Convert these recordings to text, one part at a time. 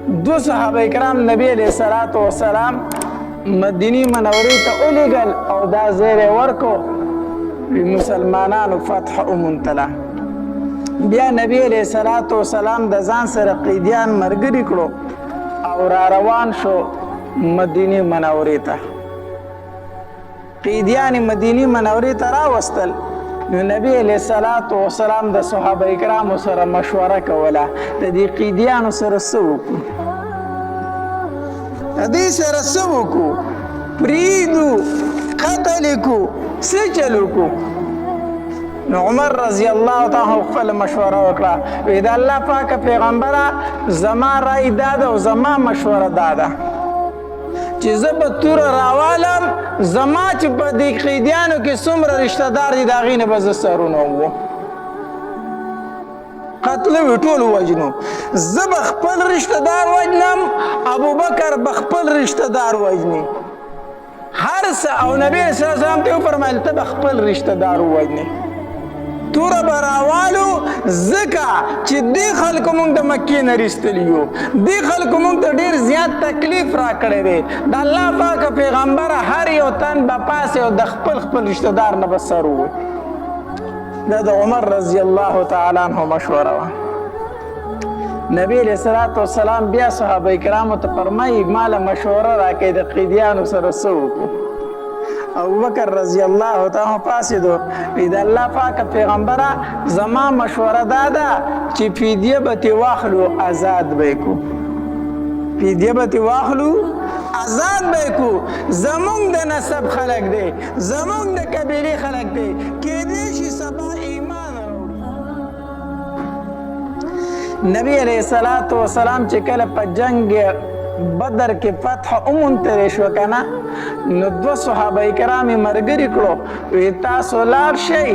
دو صحابه کرام نبی علیہ الصلوۃ والسلام مدینی منورې ته ولیږل او دا زیری ورکو مسلمانانو فتح وموندله. بیا نبی علیہ الصلوۃ والسلام د ځان سره قیدیان ملګري کړو او را روان شو مدینی منورې ته. قیدیان مدینی منورې ته راوستل نو نبی علیہ الصلوۃ والسلام د صحابه کرامو سره مشوره کوله د دې قیدیانو سره څه وکړو، د دې سره څه وکړو، پریږدو، قتل یې کړو، څه چل وکړو. نو عمر رضی الله تعالی خپل مشوره وکړه، وی د الله پاک پیغمبره زما رای دا ده او زما مشوره دا ده چې زه به توره راوالم، زما چې په دې قیدیانو کې څومره رشته دار دي د هغې نه به زه سرونه ووم، قتل وي ټول ووجنو. زه به خپل رشته دار وجنم، ابوبکر به خپل رشته دار وجني، هر څه. او نبی صلی الله علیه وسلم ته وفرمایل ته به خپل رشته دار ووجنې. توره به راوالو ځکه چې دې خلکو موږ د مکې نه ایستلي یو، دې خلکو موږ ته ډېر زیات تکلیف راکړی دی. د الله پاک پیغمبره هر یو تن به پاسې او د خپل رشته دار نه به سر ووي. دا د عمر رضی الله تعالی عنه مشوره وه. نبی علیہ الصلوۃ والسلام بیا صحابه کرامو ته فرمایي ماله مشوره راکړئ د قیدیانو سره څه وکړو. ابوبکر رضی الله تعالی پاسېدو، وی د الله پاک پیغمبره زما مشوره دا ده چې فدیه به ترې واخلو، آزاد به یې کړو، فدیه به ترې واخلو، آزاد به یې کړو. زمونږ د نسب خلک دی، زمونږ د قبیلې خلک دی، کیدای شي سبا ایمان راوړي. نبی علیہ الصلوۃ والسلام چې کله په جنگ بدر کې فتح وموندلې شو کنه، نو دوه صحابه کرام یې ملګري کړو، وی تاسو لاړ شئ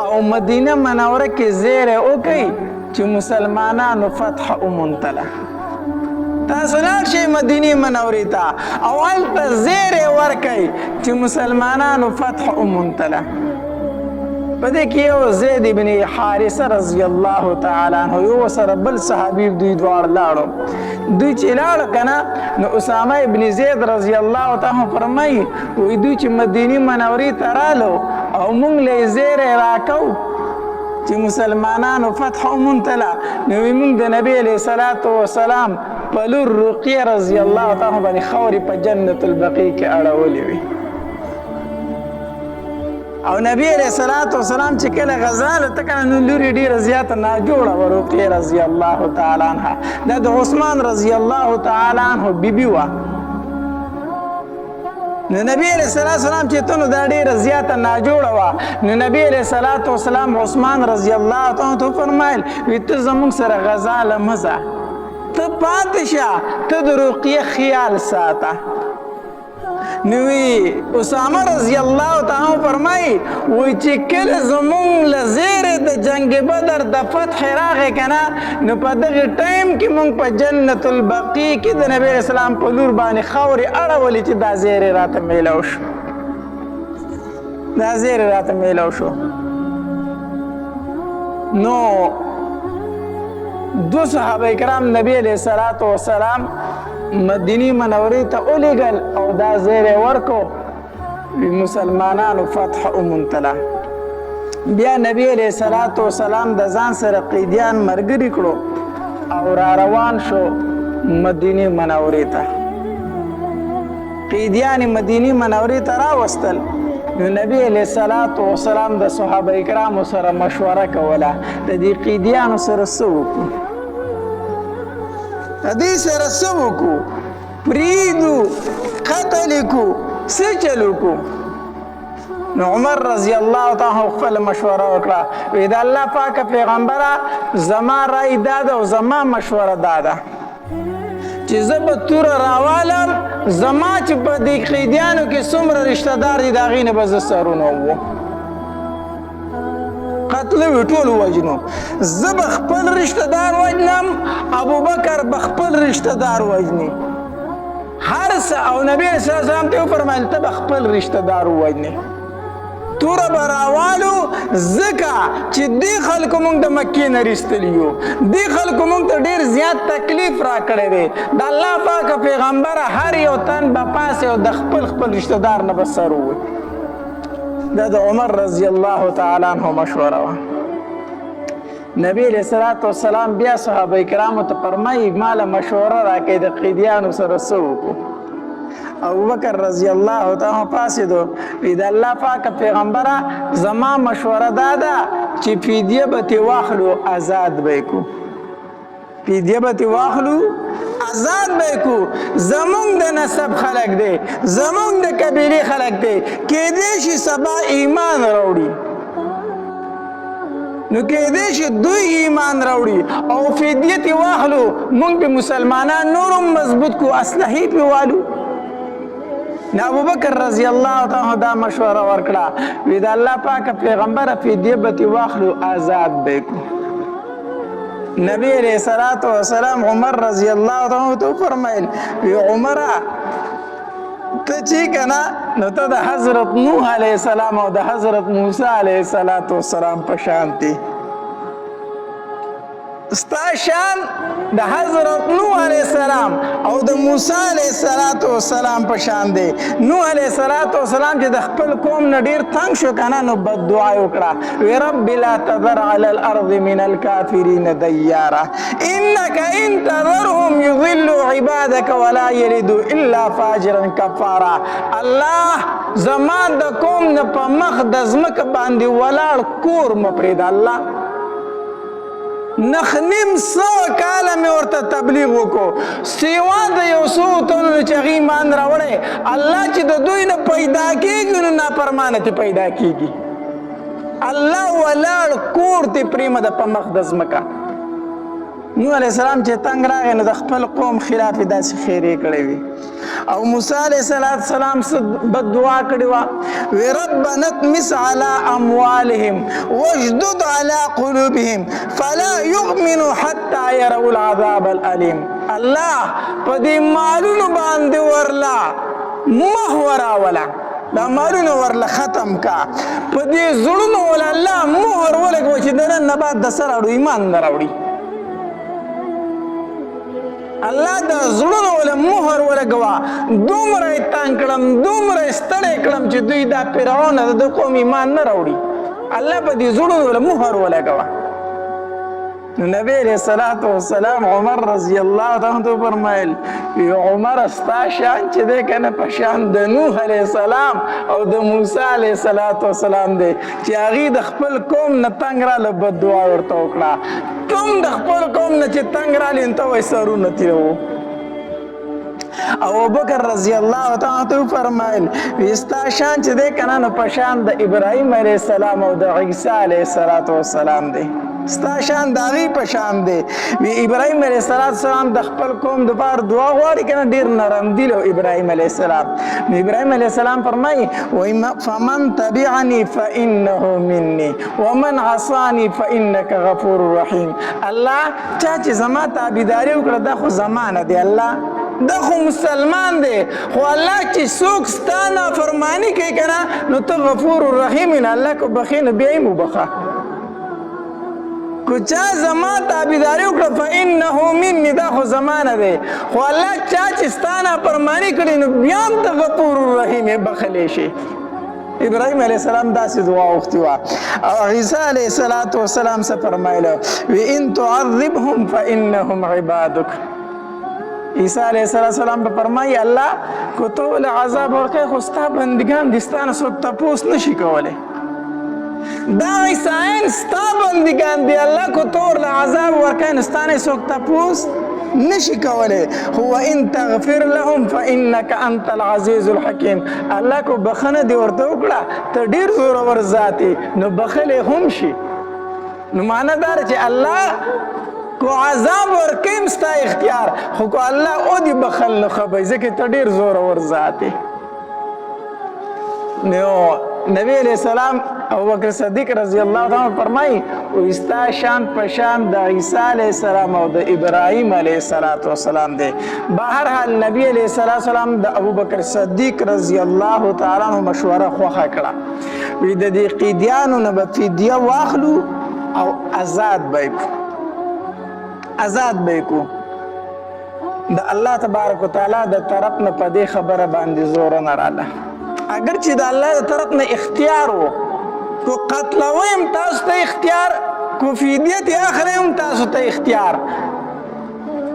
او مدینه منوره کې زیری وکئ چې مسلمانانو فتح وموندله. تاسو لاړ شئ مدینې منورې ته او هلته زیری ورکئ چې مسلمانانو فتح وموندله. په دې کې یو زید بن حارثه رضی الله تعالی عنه یو سره بل صحابي دوی دواړه لاړو. دوی چې لاړه کنه نو اسامه ابن زید رضی الله تعالی فرمایي وی دوی چې مدینه منورې ته رالو او موږ له زیری راکو چې مسلمانانو فتح وموندله، نو موږ د نبی علیه الصلوۃ والسلام په لور رقیه رضی الله تعالی باندې خاورې په جنت البقیع کې اړولې وي. او نبی علیہ الصلوۃ والسلام چې کله غزا ته کنه نو لوري ډیره زیاته ناجوړه وه رقیه رضی الله تعالی عنها. دا د عثمان رضی الله تعالی عنه بیبي وه. نو نبی علیہ الصلوۃ والسلام چې ته نو دا ډیره زیاته ناجوړه وه، نو نبی علیہ الصلوۃ والسلام عثمان رضی الله تعالی عنه فرمایل وی ته زموږ سره غزا له مه ځه، ته پاتې شه، ته د رقیه خیال ساته. نوی اسامه رضی الله تعالی فرمایي وی چې کله زمونږ له زیری د جنگ بدر د فتح راغی کنه، نو په دغه ټایم کې مونږ په جنت البقیع کې د نبی اسلام په لور باندې خاورې اړولې چې دا زیری راته میلاو شو، دا زیری راته میلاو شو. نو دو صحابه کرام نبی علیہ الصلوۃ والسلام مدینی منورې ته ولیږل او دا زیری ورکو مسلمانانو فتح وموندله. بیا نبی علیہ الصلوۃ والسلام د ځان سره قیدیان ملګري کړو او را روان شو مدینی منورې ته. قیدیان مدینی منورې ته راوستل نو نبی علیہ الصلوۃ والسلام د صحابه کرامو سره مشوره کوله د دې قیدیانو سره څه وکړو، د دې سره څه وکړو، پریږدو، قتل یې کړو، څه چل وکړو. نو عمر رضی الله تعالی خپل مشوره وکړه، وی د الله پاک پیغمبره زما رای دا ده او زما مشوره دا ده چې زه به توره راوالم، زما چې په دې قیدیانو کې څومره رشته دار دي د هغې نه به زه سرونه ووم، قتل وي ټول وجنو. زه به خپل رشته دار وجنم، ابوبکر به خپل رشته دار وجني، هر څه. او نبی صلی الله علیه وسلم ته وفرمایل ته به خپل رشته دار ووجنې. توره به راوالو ځکه چې دې خلکو موږ د مکې نه ایستلي یو دې خلکو موږ ته ډېر زیات تکلیف راکړی دی د الله پاکه پیغمبره هر یو تن به پاسې او د خپل رشته دار نه به سر ووایي دا د عمر رضی الله تعالی عنه مشوره وه نبی علیہ الصلوۃ والسلام بیا صحابه کرامو ته فرمایي ماله مشوره راکړئ د قیدیانو سره څه وکړو ابوبکر رضی الله تعالی پاسېدو وی د الله پاک پیغمبره زما مشوره دا ده چې فدیه به ترې واخلو آزاد به یې کړو فدیه به ترې واخلو آزاد به یې کړو زمونږ د نسب خلک دی زمونږ د قبیلې خلک دی کیدای شي سبا ایمان راوړي نو کېدای شي دوی ایمان راوړي او فدیه ترې واخلو موږ به مسلمانان نور هم مضبوط کړو اسلحې پرې والو نو ابوبکر رضی الله تعالی دا مشوره ورکړه وی د الله پاک پیغمبره فدیه به ترې واخلو آزاد به یې کړو نبی علیہ الصلوۃ والسلام عمر رضی الله تعالی ته فرمایل وی عمره ته چې کنه نو ته د حضرت نوح علیہ السلام او د حضرت موسی علیہ السلام په شان دی ستا شان د حضرت نوح علیہ السلام او د موسی علیہ السلام په شان دی نوح علیہ السلام چې د خپل قوم نه ډیر تنگ شو کنه نو بد دعا وکړه وی رب لا تذر علی الارض من الكافرین دیارا انك ان تذرهم يضلوا عبادك ولا يلدوا الا فاجرا كفارا الله زمان د قوم نه په مخ د ځمکه باندې ولاړ کور مپرید الله نخنیم سو کاله مې ورته تبلیغ وکړو سیوا د یو څو تنو چې هغې ایمان راوړی الله چې د دوی نه پیدا کېږي نو نافرمانه ترې پیدا کېږي الله ولاړ کور ترې پرېمه ده په مخ د ځمکه نوح علیہ السلام چې تنگ راغی نو د خپل قوم خلاف یې داسې خیرې کړی وي او موسی علیہ السلام بد دعا کړې وه وی ربنا اطمس على اموالهم واشدد على قلوبهم فلا يؤمنوا حتى يروا العذاب الالم الله په دې مالونو باندې ورلا مه وراوله دا مالونه ورله ختم کا په دې زړونو ول الله مهر ولګوي چې د نن نه بعد د سر اړو ایمان نه راوړي الله د زړونو ول مهر ولګوا دومره یې تنګ کړم دومره یې ستړی کړم چې دوی دا فرعون د قوم ایمان نه راوړي الله په دې زړونو ول مهر ولګوا نبی علیہ الصلوۃ والسلام عمر رضی الله تعالی عنہ فرمایل عمر ستا شان چې ده کنه په شان د نوح علیہ السلام او د موسی علیہ السلام دی چې هغه د خپل قوم نه تنگ را له بد دعا ورته وکړه کوم د خپل قوم نه چې تنگ را لینته وای سرونه تیرو ابو بکر رضی الله تعالی عنہ فرمایل وستا شان چې ده کنه نو په شان د ابراهیم علیہ السلام او د عیسی علیہ السلام دی ستا شان د هغې په شان دی وی ابراهیم علیہ السلام د خپل قوم دپاره دعا غواړي که نه ډېر نرم دل و ابراهیم علیہ السلام نو ابراهیم علیہ السلام فرمایي فمن تبعني فانه مني ومن عصاني فانك غفور رحیم الله چا چې زما تابعداري وکړه دا خو زمانه دی الله دا خو مسلمان دی خو الله چې څوک ستا نافرماني کوي که نه نو ته غفور رحیم الله که بخې نو بیا یې وبخه کو چا زما تابعداري وکړه فانه مني دا خو زمانه دی خو الله چا چې ستا نافرماني کړي نو بیا هم ته غفور رحیم یې بخلی شي ابراهیم علیہ السلام داسې دعا وختي وه او عیسی علیہ السلام څه فرمایله وی ان تعذبهم فانهم عبادک عیسی علیہ السلام به فرمایي الله کو ته له عذاب ورکوې خو ستا بندګان دي ستا نه څوک تپوس نشي کولی دا عیسایان ستا بندګان دي الله کو ته ورله عذاب ورکوې نو ستا نه څوک تپوس نشي کولی هو ان تغفر لهم فانك انت العزیز الحکیم الله کو بخنه دې ورته وکړه ته ډېر زورور ذات نو بخلی هم شي نو معنی دا چې الله کو عذاب ورکیم ستا اختیار خو کو الله او دی بخل نه خبي ځکه ته ډېر زورور ذات نو نبی علیہ السلام ابوبکر صدیق رضی الله عنه فرمایي او استا شان پشان د عیسی علیہ السلام او د ابراهیم علیہ السلام دی بهر حال نبی علیہ السلام د ابوبکر صدیق رضی الله تعالی عنہ مشوره خوخه کړه وی د دې قیدیانو نه به فدیه واخلو او آزاد به یې کو د الله تبارک وتعالی د طرف نه په دې خبره باندې زور نه رااله اگر چې د الله د طرف نه اختیار و کو قتلویم تاسو ته اختیار کو فدیه ته اخریم تاسو ته اختیار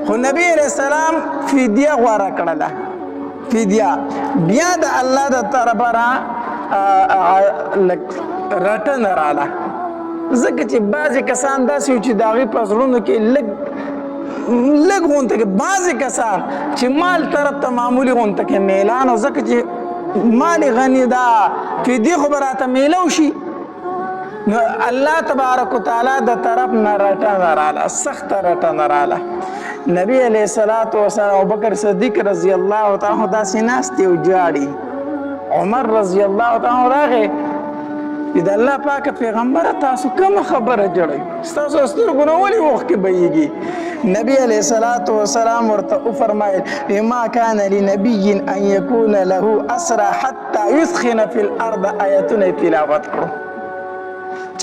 خو نبی علیہ السلام فدیه غوره کړله فدیه بیا د الله د طرفه رټنه رااله ځکه چې بعضې کسان داسې وو چې د هغوی په زړونو کې لږ غونته کې بعضې کسان چې مال طرف ته معمولي غونته کې میلان او ځکه چې مال غني دا فدیه خو به راته میلو شي نو الله تبارک وتعالی د طرف نه رټنه رااله سخته رټنه رااله نبی علیہ الصلوۃ والسلام ابوبکر صدیق رضی الله تعالی عنہ داسې ناست او جاړي عمر رضی الله تعالی راغی د الله پاک پیغمبر تاسو کوم خبره جوړی تاسو سترګو نه ولې وخت کې بهیږي نبی علیہ الصلوۃ والسلام ورته فرمایل ما کان لنبی ان یکون له اسرى حتى يثخن في الارض آیتونه تلاوت کړو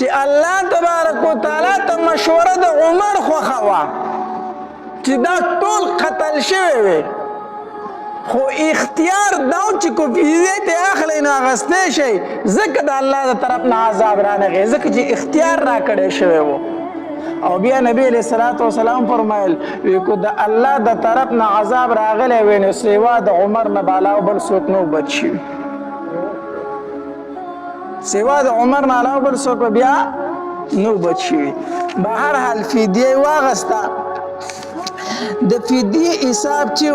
چې الله تبارک وتعالی ته مشوره د عمر خوښه چې دا ټول قتل شوی وي خو اختیار دا چې کو فدیه ته اخلي نه اخیستی شي ځکه د الله د طرف نه عذاب رانغی ځکه چې اختیار راکړی شوی و او بیا نبی علیہ الصلوۃ والسلام فرمایل کو د الله د طرف نه عذاب راغلی وي نو سوا د عمر نه بالا بل څوک نو بچ شي سوا د عمر نه علاوه بل څوک بیا نو بچ شي بهر حال فدیه واغسته د فدیه حساب چې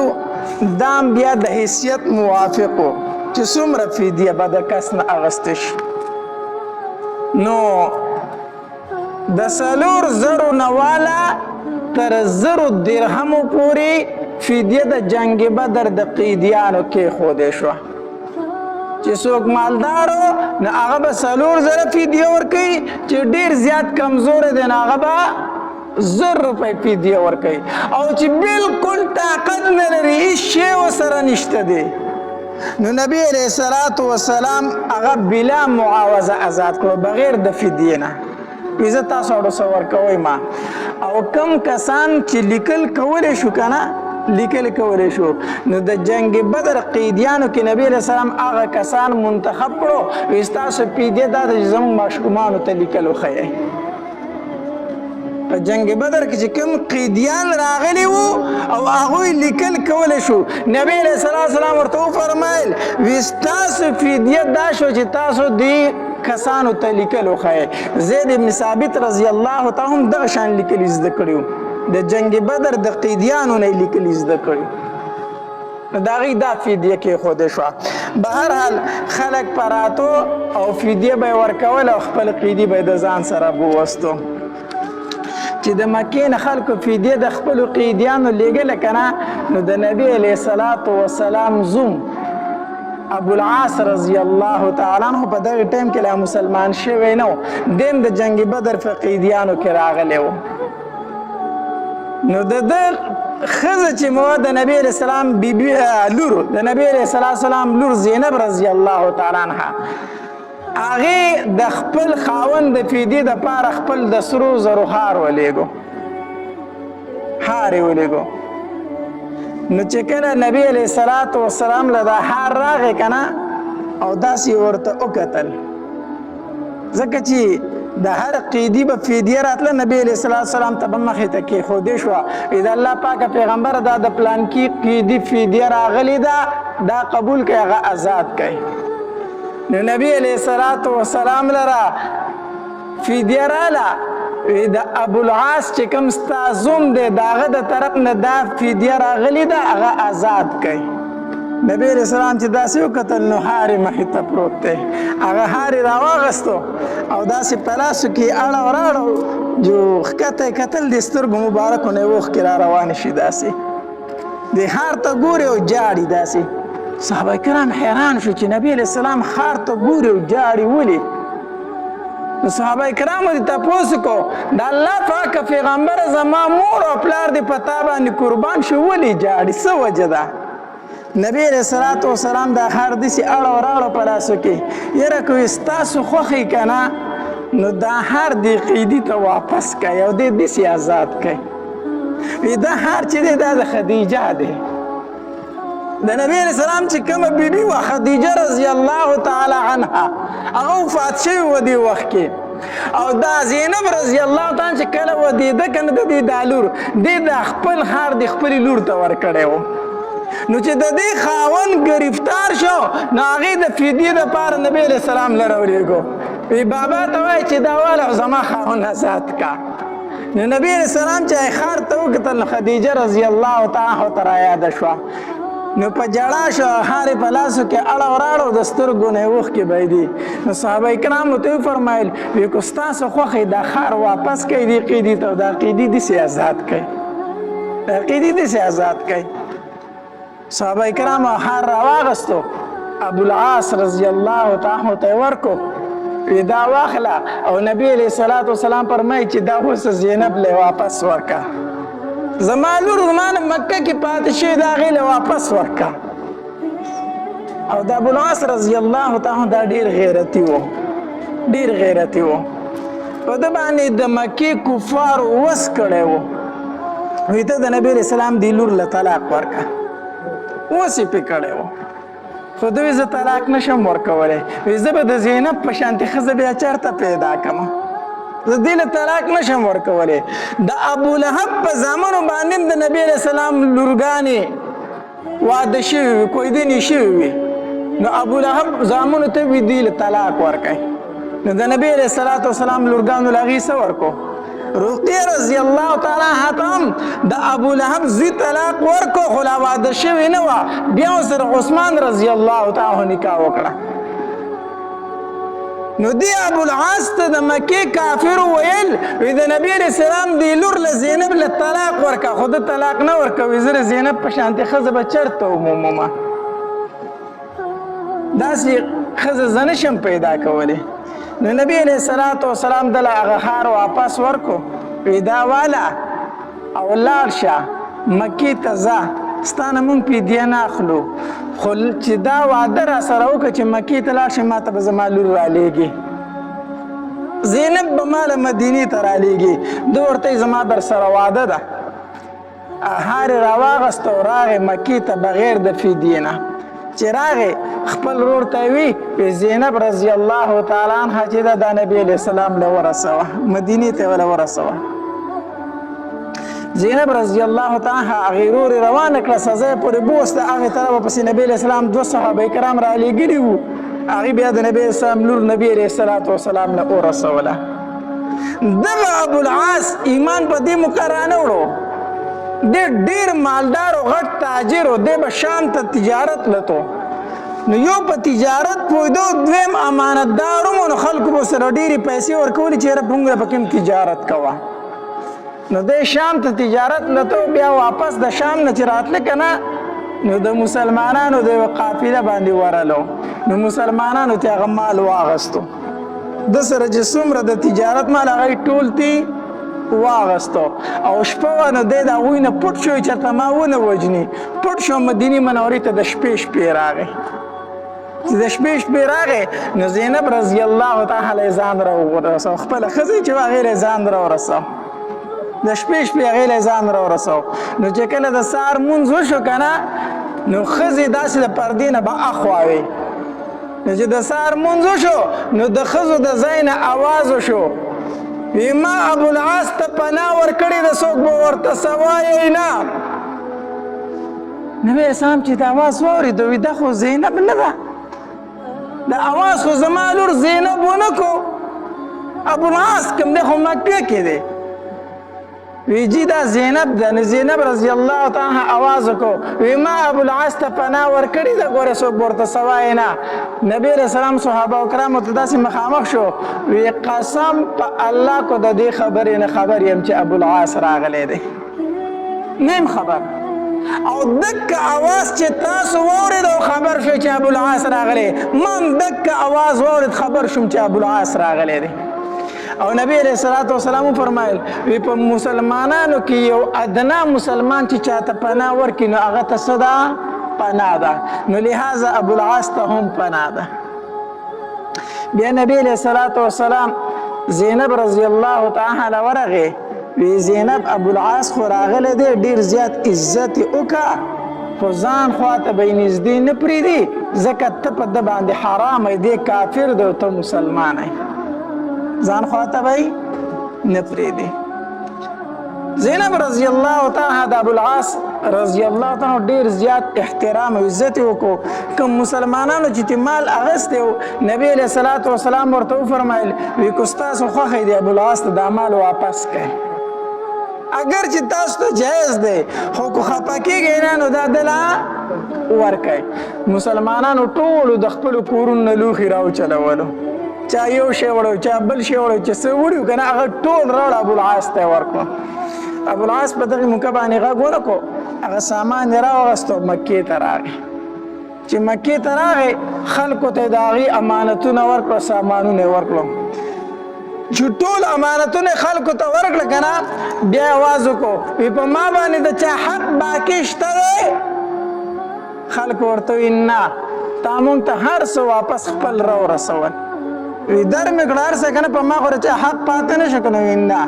دام بیا د حیثیت موافقو چې څومره فدیه به د کس نه اغسته شي نو د 4,000 نه والا تر 1,000 درهمو پورې فدیه د جنگ بدر د قیدیانو کې ښودې شوه چې څوک مالدارو نو هغه به 4,000 فدیه ورکوي چې ډېر زیات کمزوری دی نو هغه به 1,000 روپۍ فدیه ورکوي او چې بالکل طاقت نه لري هېڅ شی ورسره نشته دی نو نبی علیہ الصلوۃ والسلام هغه بلا معاوضه آزاد کړو بغیر د فدیې نه زه تاسو اړو څه ورکوئ ما او کم کسان چې لیکل کولی شو که نه لیکل کولی شو نو د جنگ بدر قیدیانو کې نبی علیہ السلام هغه کسان منتخب کړو ستاسو فدیه دا ده چې زموږ ماشومانو ته لیکل وښیئ په جنگ بدر کې چې کوم قیدیان راغلي وو او هغوی لیکل کولی شو نبی علیہ السلام ورته وفرمایل ستاسو فدیه دا شو چې تاسو دې کسانو ته لیکل وښیئ زید بن ثابت رضی الله تعالی هم دغه شان لیکل زده کړي د جنگ بدر د قیدیانو نه لیکل زده کړي نو د هغوی دا فدیه کېښودې شوه بهرحال خلک پراتو او فدیه به یې ورکول او خپل قیدي به یې د ځان سره بووستو چې د مکې نه خلکو فدیه د خپلو قیدیانو لیږله که نه نو د نبي علیه الصلوۃ والسلام زوم ابوالعاص رضی الله تعالی عنہ په دغه ټایم کې لا مسلمان شوی نه و دیم د جنگ بدر په قیدیانو کې راغلی و نو د ده ښځه چې مو د نبی علیه السلام لور د نبی علیه السلام لور زینب رضی الله تعالی عنها هغې د خپل خاوند د فدیې دپاره خپل د سرو زرو هار ولیږو هار یې ولیږو نو چې کله نبی علیه الصلوۃ والسلام له دا هار راغی که نه او داسې ورته وکتل ځکه چې د هر قیدي به فدیه راتله نبی علیه السلام ته به مخې ته کېښودې شوه د الله پاکه پیغمبره دا د پلانکي قیدي فدیه راغلې ده دا قبول کړئ هغه آزاد کړئ نو نبی علیه الصلوۃ والسلام لره فدیه راله د ابوالعاص چې کوم ستا زوم دی د هغه د طرف نه دا فدیه راغلې ده هغه آزاد کړئ نبی علیہ السلام چې داسې وکتل نو هار یې مخې ته پروت دی هغه هار یې راواغستو او داسې په لاسو کې اړه وراړو جو ښکته یې کتل د سترګو مبارکو نه یې اوښکې را روانې شي داسې د هار ته ګوري او جاړي داسې صحابه کرام حیران شو چې نبی علیہ السلام هار ته ګوري او جاړي ولې نو صحابه کرامو دې تپوس کو د الله پاکه پیغمبره زما مور او پلار دې په تا باندې قربان شو ولې جاړي څه وجه ده نبی علیہ الصلوۃ والسلام دا خار دسی اړه راړه په لاسو کې یره کوي ستاسو خوښي کنه نو دا هر دی قیدی ته واپس کړئ او دې دسی آزاد کړئ وی دا هر چې دی دا د خدیجه دی د نبی علیہ السلام چې کومه بیبي وه خدیجه رضی الله تعالی عنها هغه وفات شوي و دې وخت کې او دا زینب رضی الله تعالی چې کله ودېده که نه د دې دا لور دې د خپل خار د خپلې لور ته ورکړی و نو چې د دې خاوند گرفتار شو نو هغې د فدیې دپاره نبی علیہ السلام له راولېږو وی بابا ته وایي چې دا واله زما خاوند آزاد کا نو نبی علیہ السلام چې خار ته وکتل خدیجه رضی الله تعالی ته رایاده شوه نو په جړا شو هارې په لاسو کې اړه وراړو د سترګو نه یې اوښکې بهیدي نو صحابه کرامو ته وفرمایل وی که ستاسو خوښې دا خار واپس کوي دې قیدي ته دا قیدي داسې آزاد کوي دا قیدي داسې آزاد کوي صحابه کرامو هار راواغستو ابوالعاص رضی الله تعالی ته ورکو وی دا واخله او نبی علیه الصلاة والسلام فرمایي چې دا اوس زینب له واپس ورکه زما لور زما مکه کې پاتې شوې دا هغې له واپس ورکه او د ابوالعاص رضی الله تعالی دا ډېر غیرتي و ډېر غیرتي و په ده باندې د مکې کفارو وس کړی و وی ته د نبی علیه السلام دې لور له طلاق ورکه وس یې پې کړی و خو دوی زه طلاق نشم ورکولی وی زه به د زینب په شانتې ښځه بیا چېرته پیدا کړم زه دې له طلاق نشم ورکولی د ابولهب په زامنو باندې د نبی علیه السلام لورګانې واده شوي وي کویدنې شوي وي نو ابولهب زامنو ته وي دې له طلاق ورکوي نو د نبی علیه الصلاة والسلام لورګانو له هغې څه ورکو رقیه رضی الله تعالی عنها هم د ابولهب زوی طلاق ورکو خو لا واده شوې نه وه بیا ورسره عثمان رضی الله تعالی نکاح وکړه نو دی ابوالعاص ته د مکې کافر ویل وی د نبی علیه السلام دی لور له زینب له طلاق ورکه خو د طلاق نه ورکوي زه د زینب په شانتې ښځه به چېرته وموممه داسې ښځه زه نشم پیدا کولی نو نبی علیہ الصلوۃ والسلام دله هغه خار واپس ورکو وی دا والا او لاړ شه مکې ته ځه ستا نه مونږ فدیه نه اخلو خو چې دا واده را سره وکړه چې مکې ته لاړ شي ما ته به زما لور رالیږي زینب به ما له مدینې ته رالیږي ده ورته زما در سره واده ده هار یې راواغسته او راغې مکې ته بغیر د فدیې نه چې راغې خپل ورور ته وی زینب رضی الله تعالی عنها چې دا نبی علیه السلام له ورسوه مدینې ته وله ورسوه زینب رضی الله تعالی هغې ورور یې روانه کړه سزا یې پورې بوسته هغې طرفه پسې نبی علیه السلام دوه صحابه کرام رالیږلي وو هغې بیا د نبی علیه السلام لور نبی علیه الصلاة والسلام له ورسوله دغه ابوالعاص ایمان په دې موقع رانه وړو ډېر مالدار او غټ تاجر و دی به شام ته تجارت لتو نو یو په تجارت پوهېدو دویم امانتدار و نو خلکو به سره ډېرې پیسې ورکولې چې یاره پونګره پکې هم تجارت کوه نو دی شام ته تجارت لتو بیا واپس د شام نه چې راتله که نه نو د مسلمانانو د یوه قافله باندې ورلو نو مسلمانانو ته هغه مال واغستو ده سره چې څومره د تجارت مال هغه ټول تی واغستو او شپه وه نو دی د هغوی نه پټ شو چېرته ما ونه وجني پټ شو مدینې منورې ته د شپې راغی چې د شپې راغی نو زینب رضی الله تعالی ځان راورسو خپله ښځه چې وه هغې له ځان راورسو د شپې هغې له ځان راورسو نو چې کله د سهار مونځ وشو که نه نو ښځې داسې د پردې نه به اخوا وې نو چې د سهار مونځ وشو نو د ښځو د ځای نه اواز وشو وی ما ابوالعاص ته پناه ورکړې ده څوک به ورته څه وایي نه نبی اسلام چې د اواز واورېده وی دا خو زینب نه ده د اواز خو زما لور زینب ونه کو ابوالعاص کوم دی خو مکې کې دی وی جی دا زینب ده نو زینب رضی الله تعالی اواز وکړو وی ما ابوالعاص ته پناه ورکړې ده ګوره څوک به ورته څه وایي نه نبی علیه السلام صحابه کرامو ته داسې مخامخ شو وی قسم په الله کو د دې خبرې نه خبر یم چې ابوالعاص راغلی دی نه یم خبر او دکه اواز چې تاسو واورېد او خبر شوئ چې ابوالعاص راغلی ما هم دکه اواز واورېد خبر شوم چې ابوالعاص راغلی دی او نبی علیہ الصلوۃ والسلام فرمایل وی په مسلمانانو کې یو ادنا مسلمان چې چاته پناه ورکړي نو هغه ته څه ده پناه ده، نو لہذا ابوالعاص ته هم پناه ده. بیا نبی علیه الصلاة والسلام زینب رضی الله تعالی ورغې وی زینب ابوالعاص خو راغلی دی ډېر زیات عزت یې وکړه خو ځان خواته به یې نږدې نه پرېږدي ځکه ته په ده باندې حرام یې دی کافر دی او ته مسلمان یې ځان خواته به یې نه پرېږدي. زینب رضی الله تعالی د ابوالعاص رضی الله تعالی ډیر زیات احترام او عزت وکړو. کوم مسلمانانو چې مال اغستی و نبی علیه الصلاة والسلام ورته وفرمایل وی که ستاسو خوښه دی ابوالعاص ته دا مال واپس کړئ اگر چې تاسو ته جایز دی خو که خفه کېږئ نه نو دا دله ورکئ. مسلمانانو ټولو د خپلو کورونو نه لوښي راوچلولو چا یو شی وړو چا بل شی وړو چې څه وړي که نه هغه ټول راوړه ابوالعاص ته یې ورکړو. ابوالعاص په دغې موقع باندې غږ ونه کړو هغه سامان یې راوغستو مکې ته راغی. چې مکې ته راغی خلکو ته یې د هغې امانتونه ورکړو سامانونه یې ورکړو. چې ټول امانتونه خلکو ته ورکړه که نه بیا یې آواز وکړو وی په ما باندې د چا حق باقي شته دی؟ خلکو ورته وی نه تا مونږ ته هر څه واپس خپل راورسول. وی در مې کړه هر څه که نه په ما خو د چا حق پاته نه شو که نه وی نه.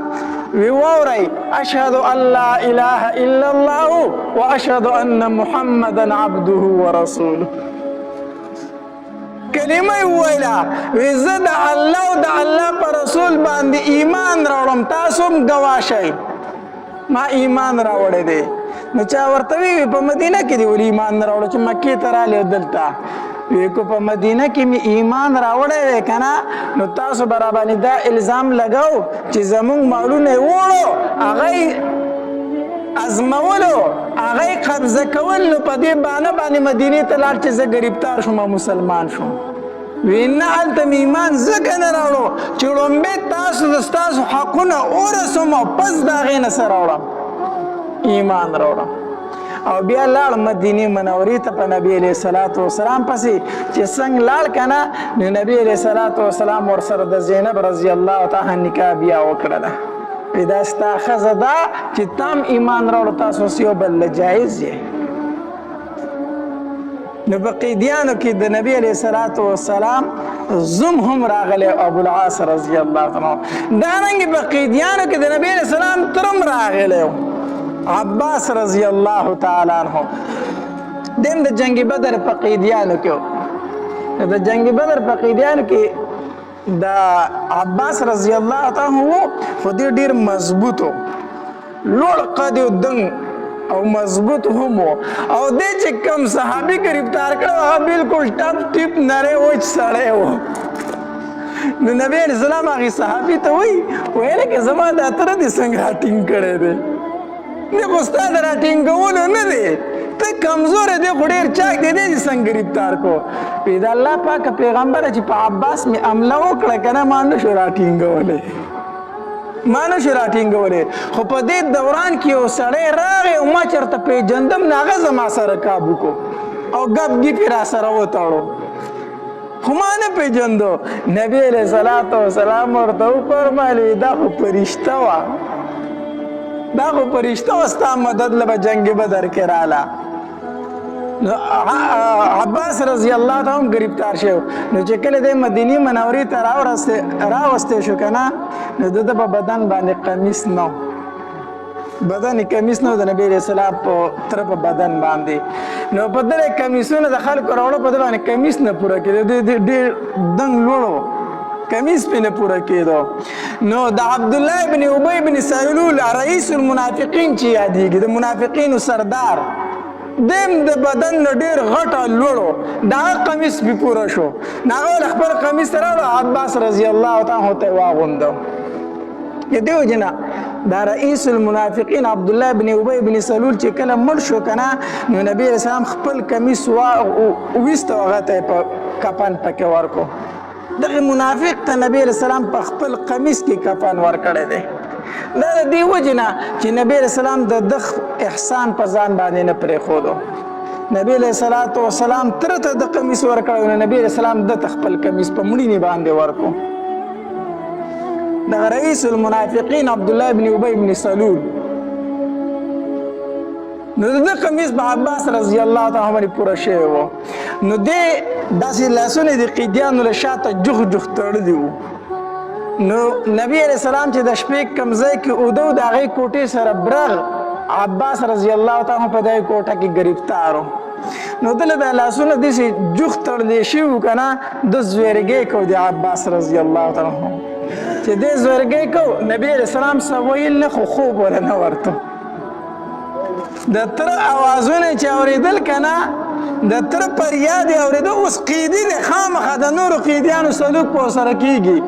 وی واورئ اشهد ان لا اله الا الله واشهد ان محمدا عبده ورسوله. کلمه یې وویله وی زه د الله او د الله په رسول باندې ایمان راوړم تاسو هم ګواه شئ ما ایمان راوړی دی. نو چا ورته وی په مدینه کې دې ولې ایمان نه راوړو چې مکې ته رالی دلته وی که په مدینه کې مې ایمان راوړی دی که نه نو تاسو به راباندې دا الزام لګو چې زمونږ مالونه یې وړو هغه یې ازمولو هغه یې قبضه کول نو په دې بهانه باندې مدینې ته لاړ چې زه ګرفتار شوم او مسلمان شوم. وی نه هلته مې ایمان ځکه نه راوړو چې لومبې تاسو د ستاسو حقونه ورسوم او پس د هغې نه څه راوړم ایمان راوړم. او بیا لاړ مدینې منورې ته په نبی علیه الصلاة والسلام پسې چې څنګه لاړ که نه نو نبی علیه الصلاة والسلام ورسره د زینب رضی الله تعالی نکاح بیا وکړله. وی دا ستا ښځه ده چې تا هم ایمان راوړو تاسو اوس یو بل له جایز یې. نو په قیدیانو کې د نبی علیه الصلاة والسلام زوم هم راغلی ابوالعاص رضی الله تعالی. دارنګې په قیدیانو کې د نبی علیه السلام تر هم راغلی و عباس رضی الله تعالی عنہ. دیم د جنگ بدر په قیدیانو کې و. د جنگ بدر په قیدیانو کې د عباس رضی الله تعالی عنہ خو دې ډېر مضبوط و لوړ قد و دنګ او مضبوط هم و او دې چې کوم صحابي گرفتار کړو هغه بالکل ټپ ټپ نری وچ سړی و. نو نبی علیه السلام هغې صحابي ته وایي ویل که زما دا تره دې څنګه راټینګ کړی دی نه خو ستا د راټینګولو نه دی ته کمزوری دی خو ډېر چاک دی دې څنګه گرفتار کو. وی د الله پاکه پیغمبره چې په عباس مې حمله وکړه که نه ما نه شو راټینګولی ما نه شو راټینګولی خو په دې دوران کې یو سړی راغی او ما چېرته پېژندم نه هغه زما سره کابو کو او ګپ ګپ یې را سره وتړو خو ما نه پېژندو. نبی علیه الصلاة والسلام ورته وفرمایل دا خو فرشته وه دا خو فرشته وه ستا مدد له به جنګ بدر کې راله. نو عباس رضی الله تعالی هم گرفتار شو. نو چې کله دی مدینې منورې ته راوستی شو که نه نو د ده په بدن باندې قمیص نه و بدن کمیس نه د نبی علیه السلام په تره په بدن باندې. نو په دغه کمیسونه د خلکو راوړو په ده باندې کمیس نه پوره کېده ډېر دنګ لوړ کمیس پې نه پوره کېدو. نو د عبدالله ابن ابی بن سلول رئیس المنافقین چې یادېږي د منافقینو سردار دیم د بدن نه ډېر غټه لوړو د هغه قمیص پې پوره شو. نو هغه خپل قمیص ته راوړو عباس رضی الله تعالی ته یې واغوندو. د دې وجې نه دا رئیس المنافقین عبدالله بن ابی بن سلول چې کله مړ شو که نه نو نبی علیه السلام خپل کمیس وویست او هغه ته یې په کفن پکې ورکړو. دغه منافق ته نبی علیه السلام په خپل قمیص کې کفن ورکړی دی. دا د دې وجې نه چې نبی علیه السلام د ده احسان په ځان باندې نه پرېښودو. نبی علیه الصلاة والسلام تره ته د قمیص ورکړی نو نبی علیه السلام ده ته خپل کمیس په مړینې باندې ورکړو. دغه رئیس المنافقین عبدالله بن ابی بن سلول نو د ده قمیص په عباس رضی الله تعالی عنه باندې پوره شوی و. نو دی داسې لاسونه د قیدیانو له شاته جوخ جوخ تړلي وو. نو نبی علیہ السلام چې د شپې کوم ځای کې اوده و د هغې کوټې سره برغ عباس رضی الله تعالی عنه په دغې کوټه کې ګرفتار و. نو دله دا لاسونه داسې جوخ تړلی شوي وو که نه ده زویرګی کو د عباس رضی الله تعالی عنه چې دی زویرګی کو. نبی علیہ السلام څه ویل نه خو خوب وله نه ورته. د تره اوازونه چې اورېدل که نه د تره فریاد یې اورېده. اوس قیدي دی خامخا د نورو قیدیانو سلوک په ورسره کېږي.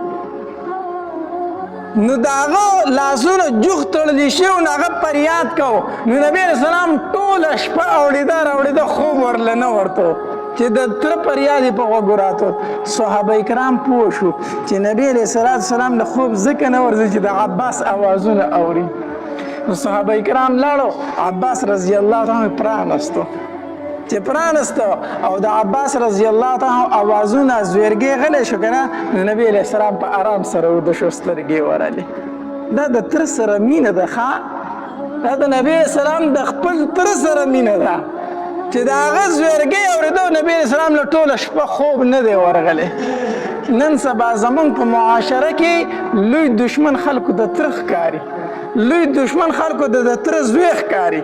نو د هغه لاسونه جوخ تړلی شوي نو هغه فریاد کو. نو نبی علیه السلام ټوله شپه اورېده راوړېده خوب ورله نه ورته چې د تره فریاد یې په غوږو راته. صحابه کرام پوه شو چې نبی علیه السلام له خوب ځکه نه ورځي چې د عباس اوازونه اوري. نو صحابه کرام لاړو عباس رضی الله تعالی عنه پرانستو. چې پرانستو او د عباس رضی الله تعالی اوازونه زویرګی غلی شو که نه نو نبی علیه السلام په آرام سره وده شو سترګې ورلې. دا د تره سره مینه ده ښه. دا د نبی علیه السلام د خپل تره سره مینه ده چې د هغه زویرګی اورېده او نبی علیه السلام له ټوله شپه خوب نه دی ورغلی. نن سبا زمونږ په معاشره کې لوی دشمن خلکو د تره ښکاري. لوی دشمن خلکو د تره زوی ښکاري.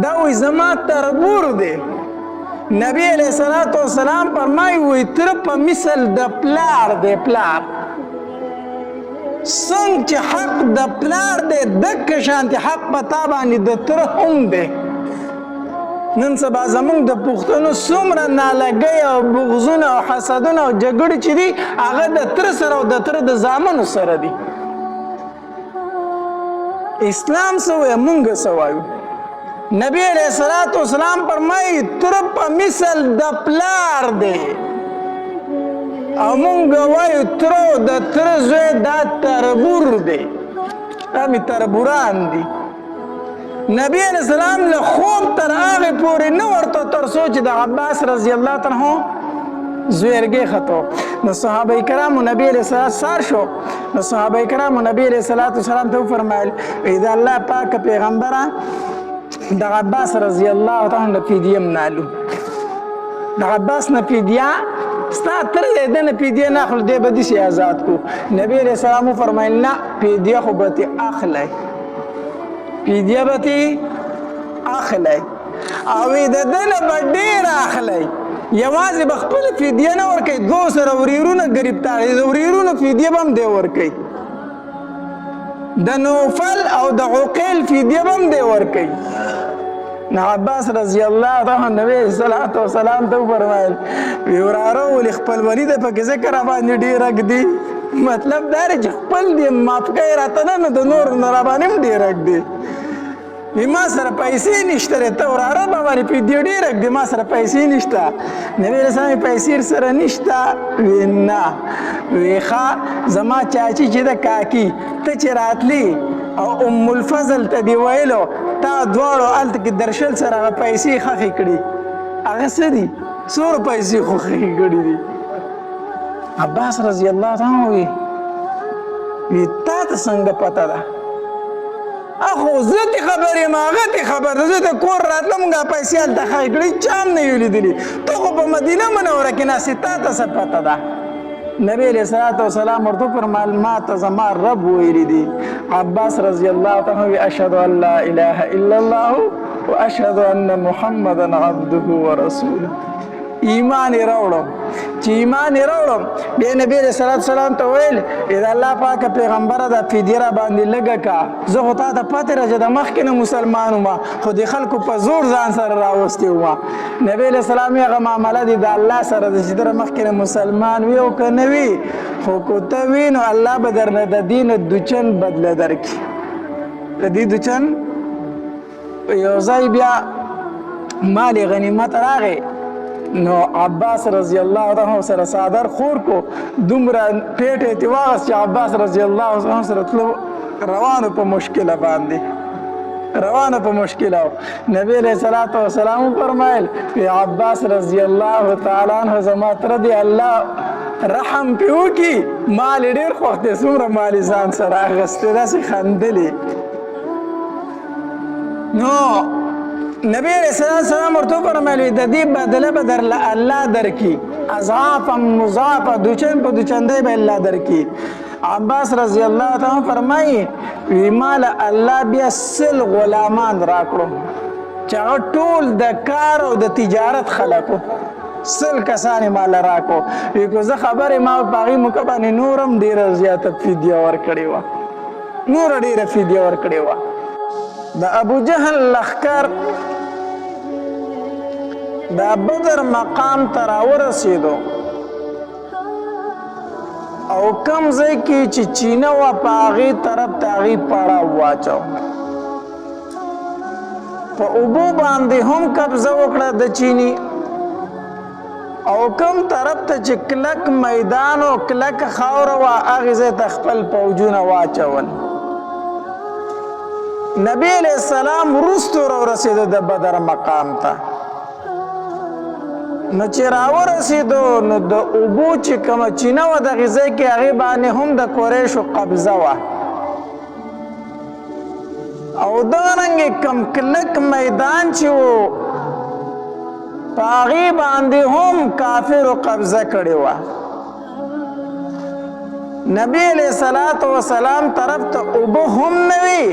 دا وی زما تربور دی. نبی علیہ الصلوۃ والسلام فرمایي وی تر په مثل د پلار دی. پلار څنګه چې حق د پلار دی دکه شانتي حق په تا باندې د تر هم دی. نن سبا زمونږ د پښتنو څومره نالګۍ او بغضونه او حسدونه او جګړې چې دي هغه د تر سره او د تر د زامنو سره دي. اسلام څه وایي مونږ څه وایو. نبی علیہ الصلوۃ والسلام فرمایي تر په مثل د پلار دی او مونږ وایو تر د تر زوی دا تربور دی. دا مې تربوران دي. نبی علیہ السلام له خوب تر هغې پورې نه ورته تر څو چې د عباس رضی الله تعالی عنه زویرګی ختو. نو صحابه کرامو نبی علیہ السلام سار شو. نو صحابه کرامو نبی علیہ الصلوۃ والسلام ته وفرمایل د الله پاک پیغمبره د عباس رضی الله تعالی عنه فدیه منالو. د عباس نه فدیه ستا تر دې نه فدیه نه اخلو دی به داسې آزاد کو. نبی علیہ السلام وفرمایل نه فدیه خو به ترې اخلی. فدیه به ترې اخلی او د ده نه به ډېره اخلی. یوازې به خپله فدیه نه ورکوي. دوه سره وریرونه ګرفتار دي. د وریرونو فدیه به هم دی ورکوي. د نوفل او د عقیل فدیه به هم دی ورکوي. نو عباس رضی الله تعالی نبی صلوات و سلام ته وفرمایل وی وراره ولې خپلولي ده پکې ځکه راباندې ډېر ږدي. مطلب دا دی چې خپل دې معاف کوي راته نه نو د نورو نه راباندې هم ډېر ږدي. وی ما سره پیسې نشته دی ته وراره به باندې فدیه ډېر ږدي ما سره پیسې نشته. نبی علیه السلام پیسې سره نشته. وی نه. وی ښه زما چاچي چې د کاکي ته چې راتلی او ام الفضل ته دې ویلو تا دواړو هلته کې درشل سره هغه پیسې ښخې کړي. هغه څه دي څومره پیسې خو ښخې کړي دي. عباس رضی الله تعالی وی تا ته څنګه پته ده؟ اخو زه دې خبر یم هغه دې خبر ده. زه د کور راتلم هغه پیسې هلته ښخې کړي چا هم نه یې لیدلي. ته خو په مدینه منوره کې ناستې تا ته څه پته ده؟ نبی علیہ الصلوۃ والسلام ورته فرمایل ما ته زما رب ویلی دی. عباس رضی الله تعالی عنہ اشهد ان لا اله الا الله واشهد ان محمدا عبده ورسوله. ایمان یې راوړم. چې ایمان یې راوړم بیا نبی علیہ الصلوۃ والسلام ته ویل د الله پاکه پیغمبره دا فدیه را باندې لږه کا. زه خو تا ته پاتې راځه د مخکې نه مسلمان وم خو د خلکو په زور ځان سره راوستی وم. نبی علیہ السلام هغه معامله دی د الله سره د چې در مخکې نه مسلمان وي او که نه وي خو که ته وي نو الله به درنه د دې نه دوچن بدله درکړي. د دې دوچن یو ځای بیا مال غنیمت راغی نو عباس رضی الله تعالی سره صادر خور کو دومره پیټه تی واغس چې عباس رضی الله تعالی سره تلو روانو په مشکله باندې روانه په مشکله. نبی علیہ الصلوۃ والسلام فرمایل عباس رضی الله تعالی عنہ زما تر دی الله رحم پیو کی مال ډیر خوخت څومره مال ځان سره اغسته داسې خندلې. نو نبی علیہ السلام ورته فرمایلی د دې بدله به درله الله درکړي اضعافا مضاعفه دوچن په دوچندۍ به الله درکړي عباس رضی الله تعالی فرمایي وی مال الله بیا سل غلامان راکړو چې هغه ټول د کار او د تجارت خلکو سل کسان مال راکو وی کو زه خبره ما په هغې موقع باندې نورم ډېره زیاته فدیه ورکړې وه نور ډېره فدیه ورکړې وه د ابو جهل لښکر د بدر مقام ته راورسېدو او کم ځای کې چې چینه وه په هغې طرف ته هغې پړاو واچو په اوبو باندې هم قبضه وکړه د چینی او کم طرف ته چې کلک میدان او کلک خاوره وه هغې ځای ته خپل پوجونه واچول نبی علیہ السلام وروستو راورسېدو د بدر مقام ته نو چې راورسېدو نو د اوبو چې کومه چینه وه دغې ځای کې هغې باندې هم د قریشو قبضه وه او دغرنګې کم کلک میدان چې و په هغې باندې هم کافرو قبضه کړې وه نبی علیہ السلام طرف ته اوبه هم نه وي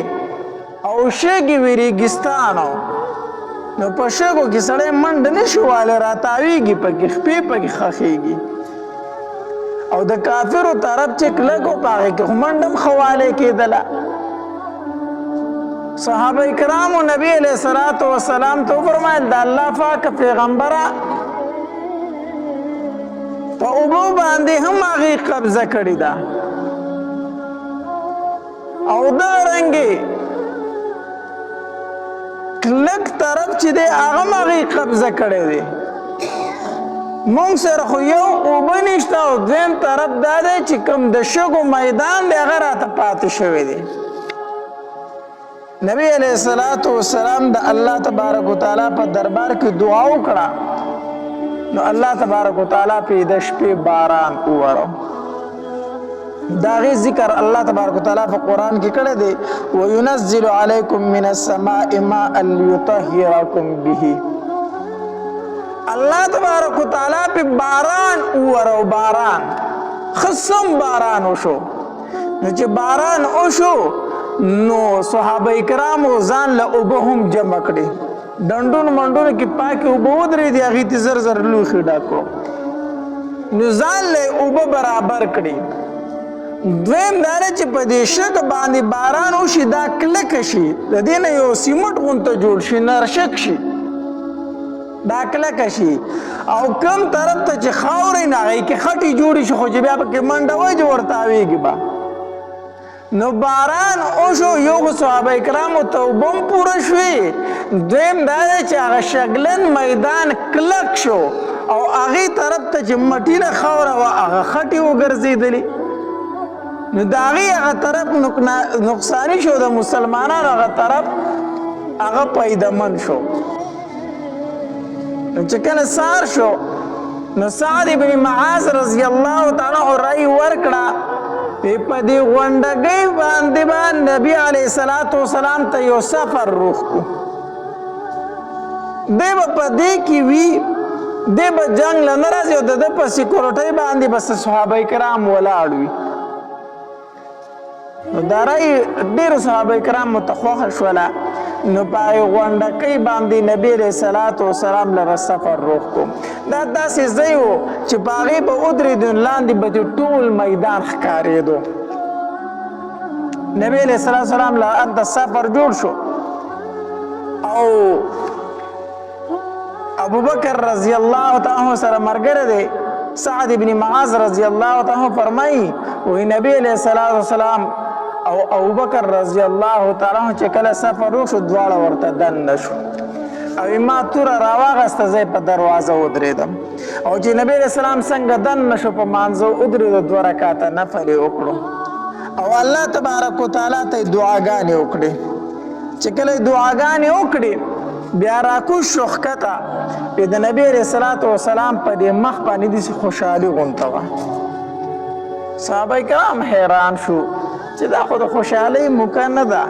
او شګې وي ریګستانو نو په شګو کې سړی منډه نشي والی راتاویږي پکې خپې پکې خښېږي او د کافرو طرف چې کلک و په هغې کې خو منډه هم ښه والی کېدله صحابه کرامو نبی علیہ السلام ته وفرمایل د الله پاکه پیغمبره په اوبو باندې هم هغې قبضه کړې ده او دغرنګې کلک طرف چې دی هغه هم هغې قبضه کړی دی مونږ سره خو یو اوبه نشته او دویم طرف دا دی چې کوم د شګو میدان دی هغه راته پاتې شوی دی نبی علیہ السلام د الله تبارک وتعالی په دربار کې دعا وکړه نو الله تبارک وتعالی په د شپې باران وورو دا غي ذکر الله تبارک وتعالی په قران کې کړی دی وينزل علیکم من السماء ماء ليطهرکم به الله تبارک وتعالی په باران وورو باران خصم باران وشو نو چې باران وشو نو صحابه کرامو ځان له اوبه هم جمع کړي ډنډونو منډونو کې پاکې اوبه ودرېدې هغې ته زر زر لوښي ډک کړو نو ځان له اوبه برابر کړي دویم دا دی چې په دې شګ باندې باران وشي دا کلکه شي د دې نه یو سیمټ غونته جوړ شي نرشک شي دا کلکه شي او کم طرف ته چې خاورې نه هغې کې خټې جوړې شي خو چې بیا پکې منډه وجه ورته تاویږي به نو باران وشو یو خو صحابه کرامو ته اوبه هم پوره شوې دویم دا دی چې هغه شګلن میدان کلک شو او هغې طرف ته چې مټینه خاوره وه هغه خټې وګرځېدلې نو د هغې هغه طرف نقصاني شو د مسلمانانو هغه طرف هغه پیدمن شو نو چې کله سار شو نو سعد بن معاذ رضی الله تعالی عنہ رأی ورکړه په دې غونډګۍ باندې به نبي علیه السلام ته یو سفر روغ کړو دی به په دې کې وي دی به جنګ له نه راځي او د ده په سیکورټۍ باندې به صحابه کرام ولاړ وي نو دا رایې ډېرو صحابه کرامو ته خوښه شوله نو په هغې غونډکۍ باندې نبي علیه السلام لره سفر روغ کړو دا داسې ځای و چې په هغې به ودرېدو لاندې به ټول میدان ښکارېدو نبي علیه السلام له هلته سفر جوړ شو او ابوبکر رضی الله تعالی سره ملګری دی سعد بن معاذ رضی الله تعالی فرمایي وایي نبي علیه السلام او ابوبکر رضی الله تعالی چې کله سفر وشو دواړه ورته دننه شو او ما توره راواغسته زه په دروازه ودرېدم او چې نبی علیه السلام څنګه دننه شو په مانځه ودرېدو 2 رکعته نفل یې وکړو او الله تبارک وتعالی ته دعاګانې وکړې چې کله دعاګانې وکړې بیا راکوز شو ښکته د نبی علیه السلام په دې مخ باندې داسې خوشحالي غونته وه صحابه کرام حیران شو چې دا خو د خوشحالۍ موقع نه ده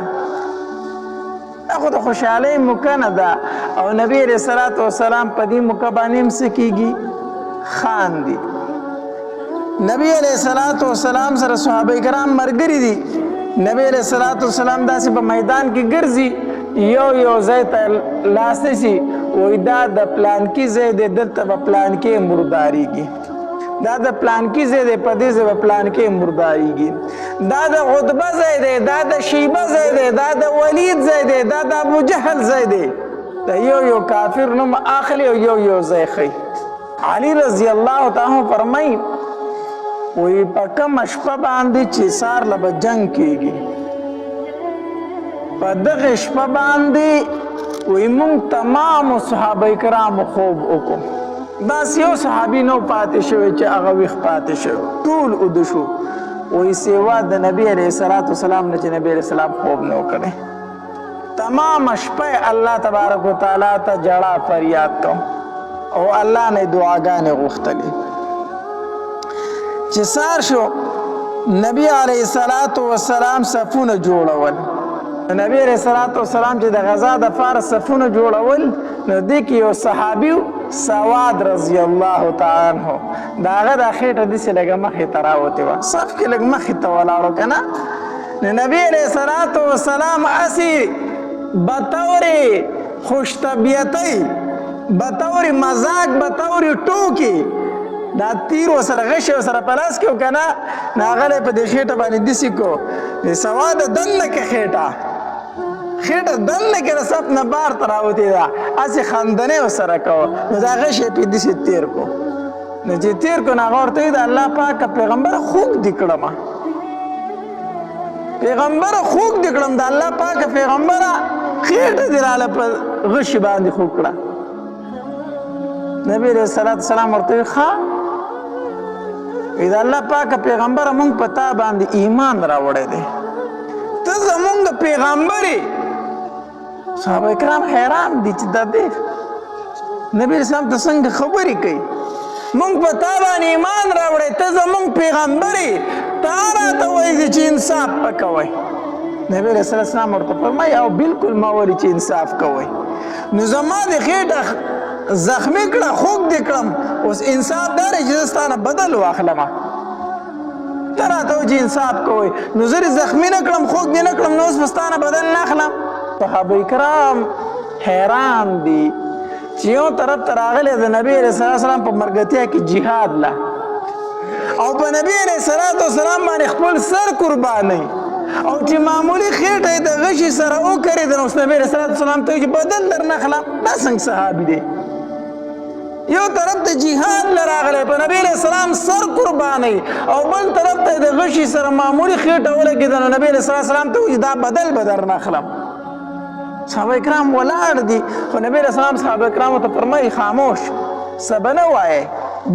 خو د خوشحالۍ موقع نه ده او نبی علیه الصلاة والسلام په دې موقع باندې هم څه کېږي خاندي. نبی علیه الصلاة والسلام سره صحابه کرام ملګري دي. نبی علیه الصلاة والسلام داسې په میدان کې ګرځي یو ځای ته لاس نیسي وایي دا د پلانکي ځای دی دلته به پلانکي مرداریږي، دا د پلانکي ځای دی په دې ځای به پلانکي مرداریږي، دا د عتبه ځای دی، دا د شیبه ځای دی، دا د ولید ځای دی، دا د ابوجهل ځای دی. د یو کافر نوم اخلي او یو ځای ښیي. علي رضی الله تعالی فرمایي وی په کومه شپه باندې چې سار له به جنګ کېږي په دغه شپه باندې وی موږ تمامو صحابه کرامو خوب وکړو. داسې یو صحابي نو پاتې شوی چې هغه ویښ پاتې شوی، ټول اوده شو. وی سیوا د نبي علیه الصلاة والسلام نه چې نبي علیه السلام خوب نه و کړی. تمام شپه الله تبارک وتعالی ته جړه فریاد کوم او الله نه دعاګانې غوښتلې. چې سار شو نبی علیه الصلاة والسلام صفونه جوړول. نبی علیه الصلاة والسلام چې د غزا د پاره صفونه جوړول نو دې کې یو صحابي سواد رضی الله تعالی عنہ د هغه د خېټه داسې لږه مخې ته راوتې وه، صف کې لږ مخې ته ولاړو که نه. نو نبی علیه الصلاة والسلام هسې بطور خوش طبیعتۍ، بطور مزاق، بطور ټوکې دا تیر ورسره غشی ورسره په لاس کې و که نه نو هغه په دې خېټه باندې داسې کو سواده دننه کې خېټه دننه کې د صف نه بار ته راوتې ده، هسې خندنې ورسره کوه. نو دا غشی یې پې داسې تیر کو. نو چې تیر کو نو هغه ورته وایي د الله پاکه پیغمبره خوږ دې کړمه، پیغمبره خوږ دې کړم، د الله پاکه پیغمبره خېټه دې راله په غشي باندې خوږ کړه. نبی علیه الصلاة والسلام ورته وایي ښه د الله پاکه پیغمبره مونږ په تا باندې ایمان راوړی دی، ته زمونږ پیغمبر یې. صحابه کرام حیران دي چې دا دی نبی اسلام ته څنګه خبرې کوي، مونږ په تا باندې ایمان راوړی، ته زمونږ پیغمبر یې، تا راته وایي چې انصاف وکوئ. نبی علیه السلام ورته فرمایي او بالکل ما ویلي چې انصاف کوئ. نو زما د خېټه زخمی کړه خوږ دې کړم، اوس انصاف دا دی چې زه ستا نه بدل واخلمه. ته راته وایي چې انصاف کوئ، نو زه دې زخمي نه کړم خوږ دې نه کړم نو اوس به ستا نه بدل نه اخلم. صحابه کرام حیران دي چې یو طرف ته راغلی د نبي علیه السلام په مرګتیا کې جهاد له او په نبي علیه السلام باندې خپل سر قربانوي او چې معمولي خېټه یې د غشي سره وکړې ده نو اوس نبي علیه السلام ته وایي چې بدل در نه اخلم. دا څنګه صحابي دی؟ یو طرف ته جهاد له راغلی په نبي علیه السلام سر قربانوي او بل طرف ته د غشي سره معمولي خېټه ولګېده نو نبي علیه السلام ته وایي دا بدل به در نه اخلم. صحابه کرام ولاړ دي خو نبی علیه السلام صحابه کرامو ته فرمایي خاموش څه به نه وایې،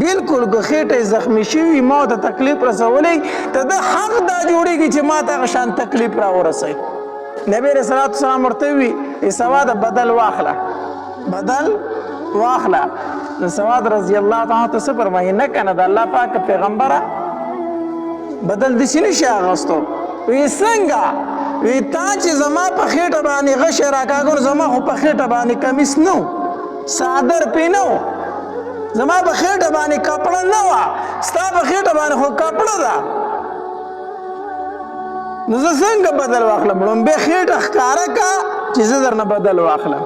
بالکل که خېټه زخمي شوي ما ته تکلیف رسولی ته د حق دا جوړېږي چې ما ته هغه شان تکلیف راورسوي. نبی علیه السلام ورته وي سواده بدل واخله، بدل واخله. نو سواد رضی الله تعالی ته څه فرمایي نه که نه د الله پاکه پیغمبره بدل داسې نشي اخیستو. وی څنګه؟ وی تا چې زما په خېټه باندې غشی راکاږه نو زما خو په خېټه باندې کمیس نه و، څادر پې نه و، زما په خېټه باندې کپړه نه وه، ستا په خېټه باندې خو کپړه ده، نو زه څنګه بدل واخلم؟ لومبې خېټه ښکاره که چې زه درنه بدل واخلم.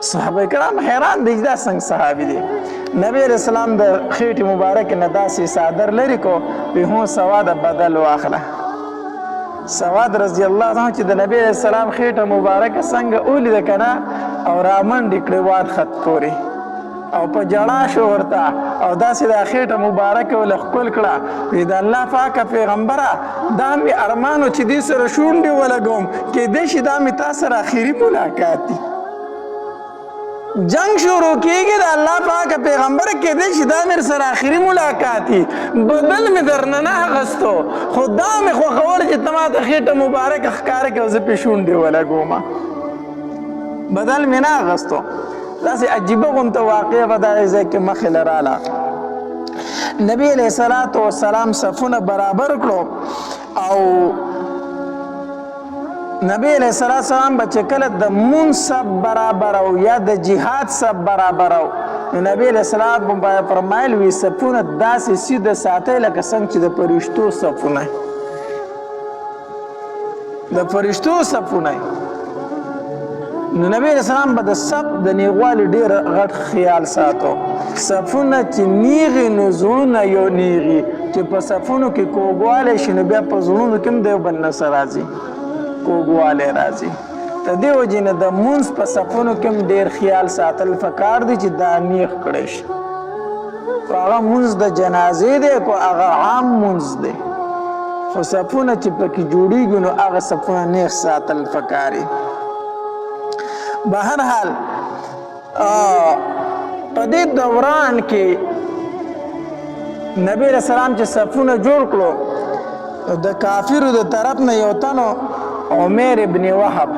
صحابه کرام حیران دي دا څنګه صحابي دی. نبی علیه السلام د خېټې مبارکې نه داسې څادر لرې کو وی هو سواده بدل واخله. سواد رضی الله عنه چې د نبی علیه السلام خېټه مبارکه څنګه ولیده که نه او رامنډې کړې واد خط پورې او په جړا شو ورته او داسې دا خېټه مبارکه ول ښکل کړه. وی د الله پاکه پیغمبره دا مې ارمانو چې دې سره شونډې ولګوم کیدای شي دا مې تا سره اخري ملاقات دی. جنگ شروع کیږي د الله پاکه پیغمبر کیدای شي دا مې سره اخري ملاقات دی، بدل مې درنه نه اخیستو خو دا مې خوښول چې ته ما ته خېټه مبارکه ښکاره کړې او زه پې شونډې ولګومه، بدل مې نه اخیستو. داسې عجیبه غوندې واقعه به دغې ځای کې مخې له راله. نبی علیه السلام صفونه برابر کړو او نبی علیہ السلام به چې کله د مونځ سب برابر او یا د جهاد سب برابر او نو نبی علیہ السلام فرمایل وی صفونه داسې سیده ساتي لکه څنګه چې د فرشتو صفونه د فرشتو صفونه نو نبی علیہ السلام به د صف د نیغوالي ډېر غټ خیال ساتو صفونه چې نیغي نو زړونه یو نیغي چې په صفونو کې کوږوالی شي نو بیا په زړونو کې هم د یو بل نه څه راځي کوږوالی راځي د دې وجې نه د مونځ په صفونو کې هم ډېر خیال ساتل پکار دی چې دا نیغ کړی شي خو هغه مونځ د جنازې دی کو هغه عام مونځ دی خو صفونه چې پکې جوړیږي نو هغه صفونه نیغ ساتل پکار دي بهر حال په دې دوران کې نبی علیہ السلام چې صفونه جوړ کړو د کافرو د طرف نه یو تنو عمر ابن وهب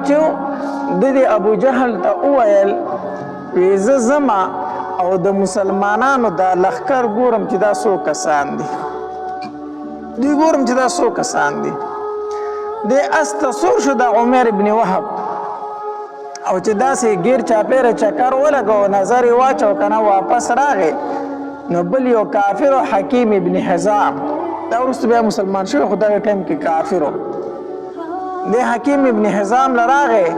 چې د ابو جهل ته وویل زه زما او د مسلمانانو د لښکر ګورم چې دا څو کسان دي د استصور شو د عمر ابن وهب او چې داسې غیر چاپیره چکر ولګو نظر یې واچو کنه واپس راغی نو بل یو کافر حکیم ابن حزام دا وروسته بیا مسلمان شوی خو دغه ټایم کې کافر د حکیم ابن حزام لراغی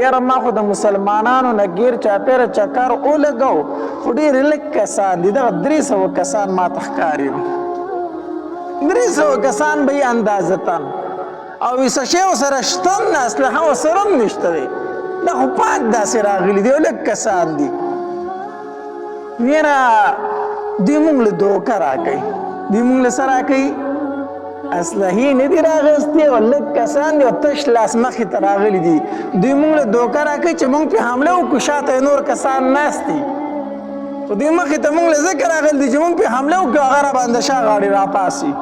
یاره ما خو د مسلمانانو نه غیر چاپیره چکر ولګو خو ډېر لږ کسان دي دغه 300 کسان ما ته ښکاري 300 کسان به یې اندازتن او څه شی ورسره شته نه اسلحه ورسره هم نشته دی دا خو پاک داسې راغلي دي او لږ کسان دي یاره دوی موږ له دوکه راکوي دوی موږ له څه راکوي اسلحې نه دي راغستې او لږ کسان دي او تش لاس مخې ته راغلي دي دوی موږ له دوکه راکوي چې موږ پرې حمله وکړو شاته نور کسان ناست دي خو دوی مخې ته موږ له ځکه راغلي دي چې موږ پرې حمله وکړو هغه راباندې شا غاړې راپاسي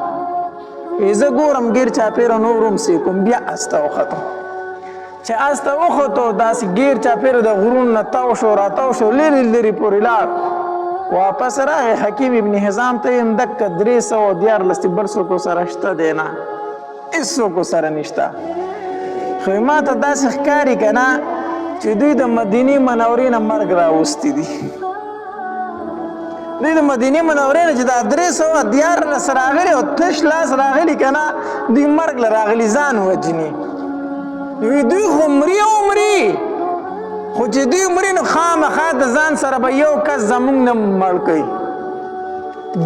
زه ګورم غیر چاپیره نور هم سیکم بیا استه وختم چې استه وختو داسې غیر چاپیره د غرونو نه تاو شو راتاو شو لرې پورې لاړ واپس راغی حکیم ابن حزام ته هم دکه 314 بل څوک سره شته دی نه هېڅ څوک سره نشته خو ما ته داسې ښکاري که نه چې دوی د مدینې منورې نه مرګ راوستی دي دوی د مدینې منورې نه چې دا 314 راغلي او تش لاس راغلي که نه دوی مرګ له راغلي ځان وجني دوی خو مري او مري خو چې دوی مري نو خامخا د ځان سره به یو کس زموږ نه مړ کوي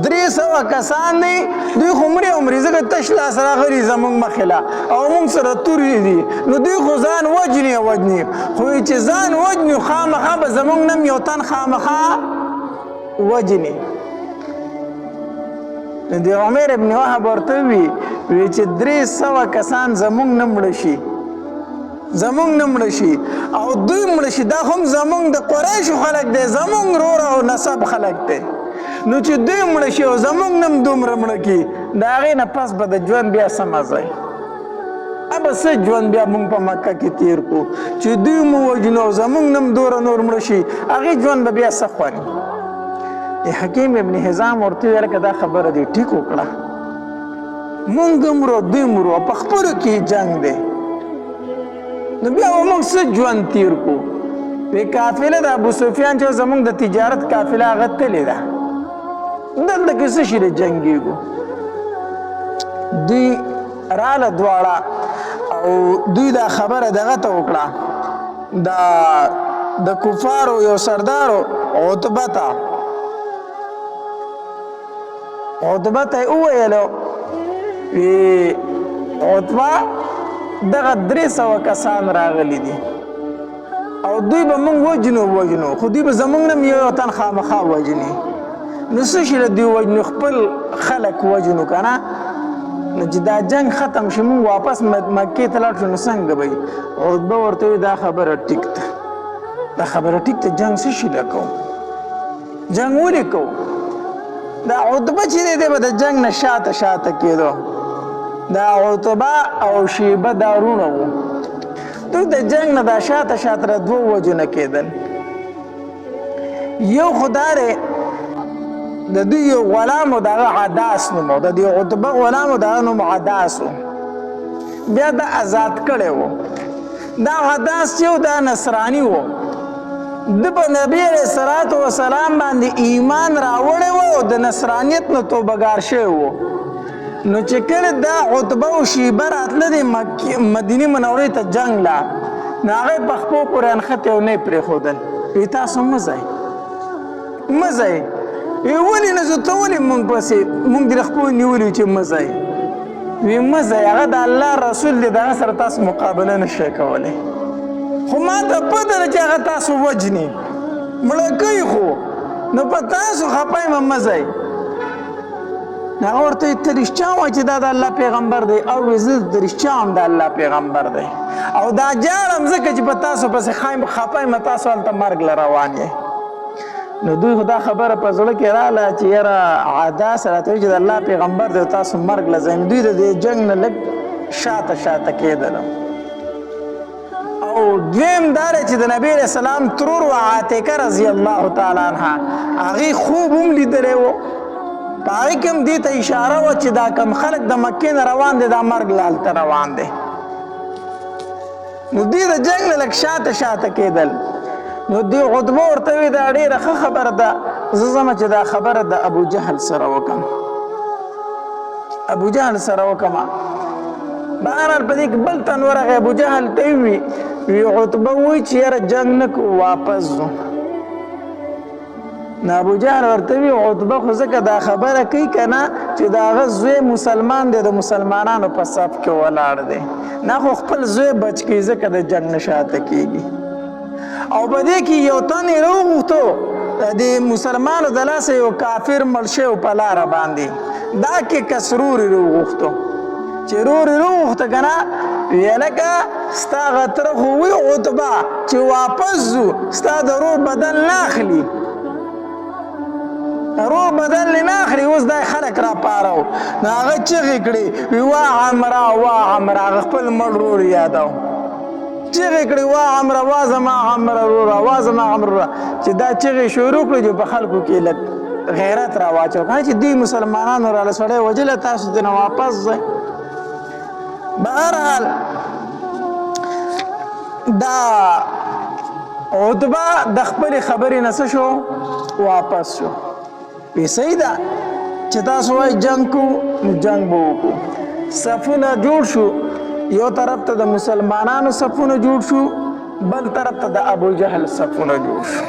300 کسان دی دوی خو مري او مري ځکه تش لاس راغلي زموږ مخې له او موږ سره تورې دي نو دوی خو ځان وجني خو چې ځان وجني خامخا به زموږ نه یو تن خامخا وجني د عمر ابن وهب ورته وی چې 300 کسان زموږ نه مړه شي او دوی مړه شي دا هم زموږ د قریشو خلک دی زموږ رور او نسب خلک دی نو چې دوی مړه شي او زموږ نه هم دومره مړه کړي د هغې نه پس به د ژوند بیا څه مزه وي به څه ژوند بیا موږ په مکه کې تیر کړو چې دوی مو وژنو او زموږ نه هم دوره نور مړه شي هغې ژوند به بیا څه خوند حکیم ابن حزام ورته ویل که دا خبره دې ټیک وکړه موږ مرو دوی مرو په خپلو کې جنګ دی نو بیا به موږ څه ژوند تیر کړو وی قافله د ابو سفیان چې زموږ د تجارت قافله هغه تلې ده دلته کې څه شي دی جنګېږو دوی راله دواړه او دوی دا خبره دغه ته وکړه د کفارو یو سردارو عتبه ته وویلو عتبه دغه 300 کسان راغلي دي او دوی به موږ وجنو خو دوی به زموږ نه یو تن خامخا وجني نو څه شي دوی وجنو خپل خلک وجنو که نه نو چې دا جنګ ختم شي موږ واپس مکې ته لاړ شو نو څنګه به وي عتبه ورته وي دا خبره ټیک ده جنګ څه شي له کوو جنګ ولې کوو دا عتبه چې دی به د جنګ نه شاته کېدو دا عتبه او شیبه دارونه وو دوی د جنګ نه دا شاته دوه وجونه کېدل یو خو دا دی د دوی یو غلام و د هغه عداس نوم و د دې عتبه غلام و د هغه نوم عداس و بیا د آزاد کړی و دا عداس چې و دا نصراني و د په نبي علیه الصلاة وسلام باندې ایمان راوړی و او د نصرانیت نه توبهګار شوی و نو چې کله دا عتبه او شیبه راتله د مدینې منورې ته جنګ لا نو هغه په خپو پورې انښتې او نه یې پرېښودل وی تاسو مه ځئ مه ځئ ولې نه ځو ته ولې موږ پسې موږ د خپو نیولي چې مه ځئ وی مه ځئ هغه د الله رسول دی د هغه سره تاسو مقابله نه شئ کولی خو ما ته پته ده چې هغه تاسو وجني مړه کوي خو نو په تاسو خفه یم مه ځئ هغه ورته وایي ته رښتیا وایه چې دا د الله پیغمبر دی او وایي زه د رښتیا هم د الله پیغمبر دی او دا جاړم ځکه چې په تاسو پسې خفه یم تاسو هلته مرګ له روان یې نو دوی خو دا خبره په زړه کې راغله چې یاره عداس راته وایي چې د الله پیغمبر دی تاسو مرګ له ځئ دوی د دې جنګ نه لږ شاته کېدل او دویم دا دی چې د نبي علیه السلام ترور و عاتکه رضی الله تعالی عنها هغې خوب هم لیدلی و په هغې کې هم دې ته اشاره وه چې دا کم خلک د مکې نه روان دی دا مرګ له هلته روان دی نو دوی د جنګ نه لږ شاته کېدل نو دوی عتبه ورته وایي دا ډېره ښه خبره ده زه ځمه چې دا خبره د ابوجهل سره وکړم ابوجهل سره وکړمه بهرحال په دې کې بل تن ورغی ابوجهل ته وي عتبه وایي چې یاره جنګ نه کوو واپس ځو نو ابوجهل ورته وي عتبه خو ځکه دا خبره کوي که نه چې د هغه زوی مسلمان دی د مسلمانانو په صف کې ولاړ دی نه خو خپل زوی بچ کوي ځکه د جنګ نه شاته کېږي او په دې کې یو تن یې راوغوښتو د مسلمانو د لاسه یو کافر مړ شوی په لاره باندې دا کې کسرور یې راوغوښتو چې رور یې راوغوښته که نه ویې لکه ستا هغه تره خو وي عتبه چې واپس ځو ستا د رور بدل نه اخلي رور بدل نه اخلي اوس دا خلک راپارو نو هغه چغې کړې وی وا عمره هغه خپل مړ رور یادو چغې کړې وا عمره وا زما عمره روره وا زما عمره روره چې دا چغې شروع کړې چې په خلکو کې لږ غیرت را واچو که چې دوی مسلمانانو راله سړی وجله تاسو دې نه واپس ځئ بهرحال دا عتبه د خپلې خبرې نه څه شو واپس شو وی صحیح ده چې تاسو وایي جنګ کوو نو جنګ به وکړو صفونه جوړ شو یو طرف ته د مسلمانانو صفونه جوړ شو بل طرف ته د ابوجهل صفونه جوړ شو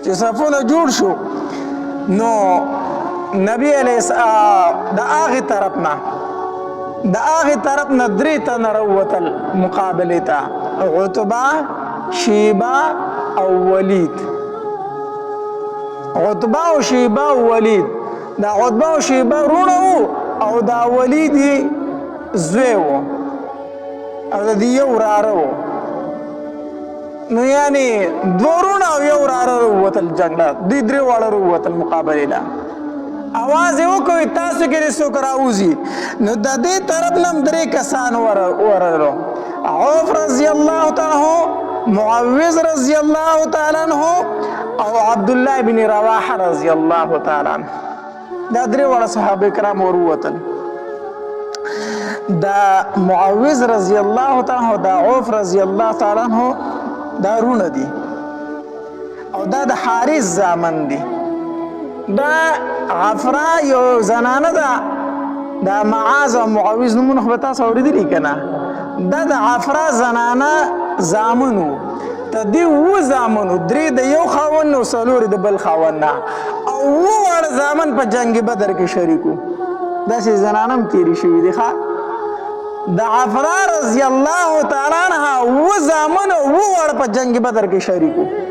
چې صفونه جوړ شو نو نبی علیه د هغې طرف نه درې تنه راووتل مقابلې ته عتبه شیبه او ولید عتبه او شیبه او ولید دا عتبه او شیبه وروڼه وو او دا ولید یې زوی و او د دې یو وراره و نو یعنې دوه وروڼه او یو وراره راووتل جنګ له دوی درې واړه راووتل مقابلې له اواز یې وکړئ تاسو کې دې څوک راوځي نو د دې طرف نه هم درې کسان ورغلو عوف رضی الله تعالی عنه معوذ رضی الله تعالی عنه او عبدالله بن رواحه رضی الله تعالی عنه دا درې واړه صحابه کرام وروتل دا معوذ رضی الله تعالی عنه دا عوف رضی الله تعالی عنه دا رونه دي او دا د حارث زامن دي دا عفرا یو زنانه ده دا معاذ او معوذ نومونه خو به تاسو اورېدلي که نه دا د عفرا زنانه زامنو ته دې اووه زامنو درې د یو خاوند او څلور د بل خاوند نه او اووه واړه زامن په جنګ بدر کې شریک وو داسې زنانه هم تېرې شوي دي ښه د عفرا رضی الله تعالی عنها اووه زامن او اووه واړه په جنګ بدر کې شریک وو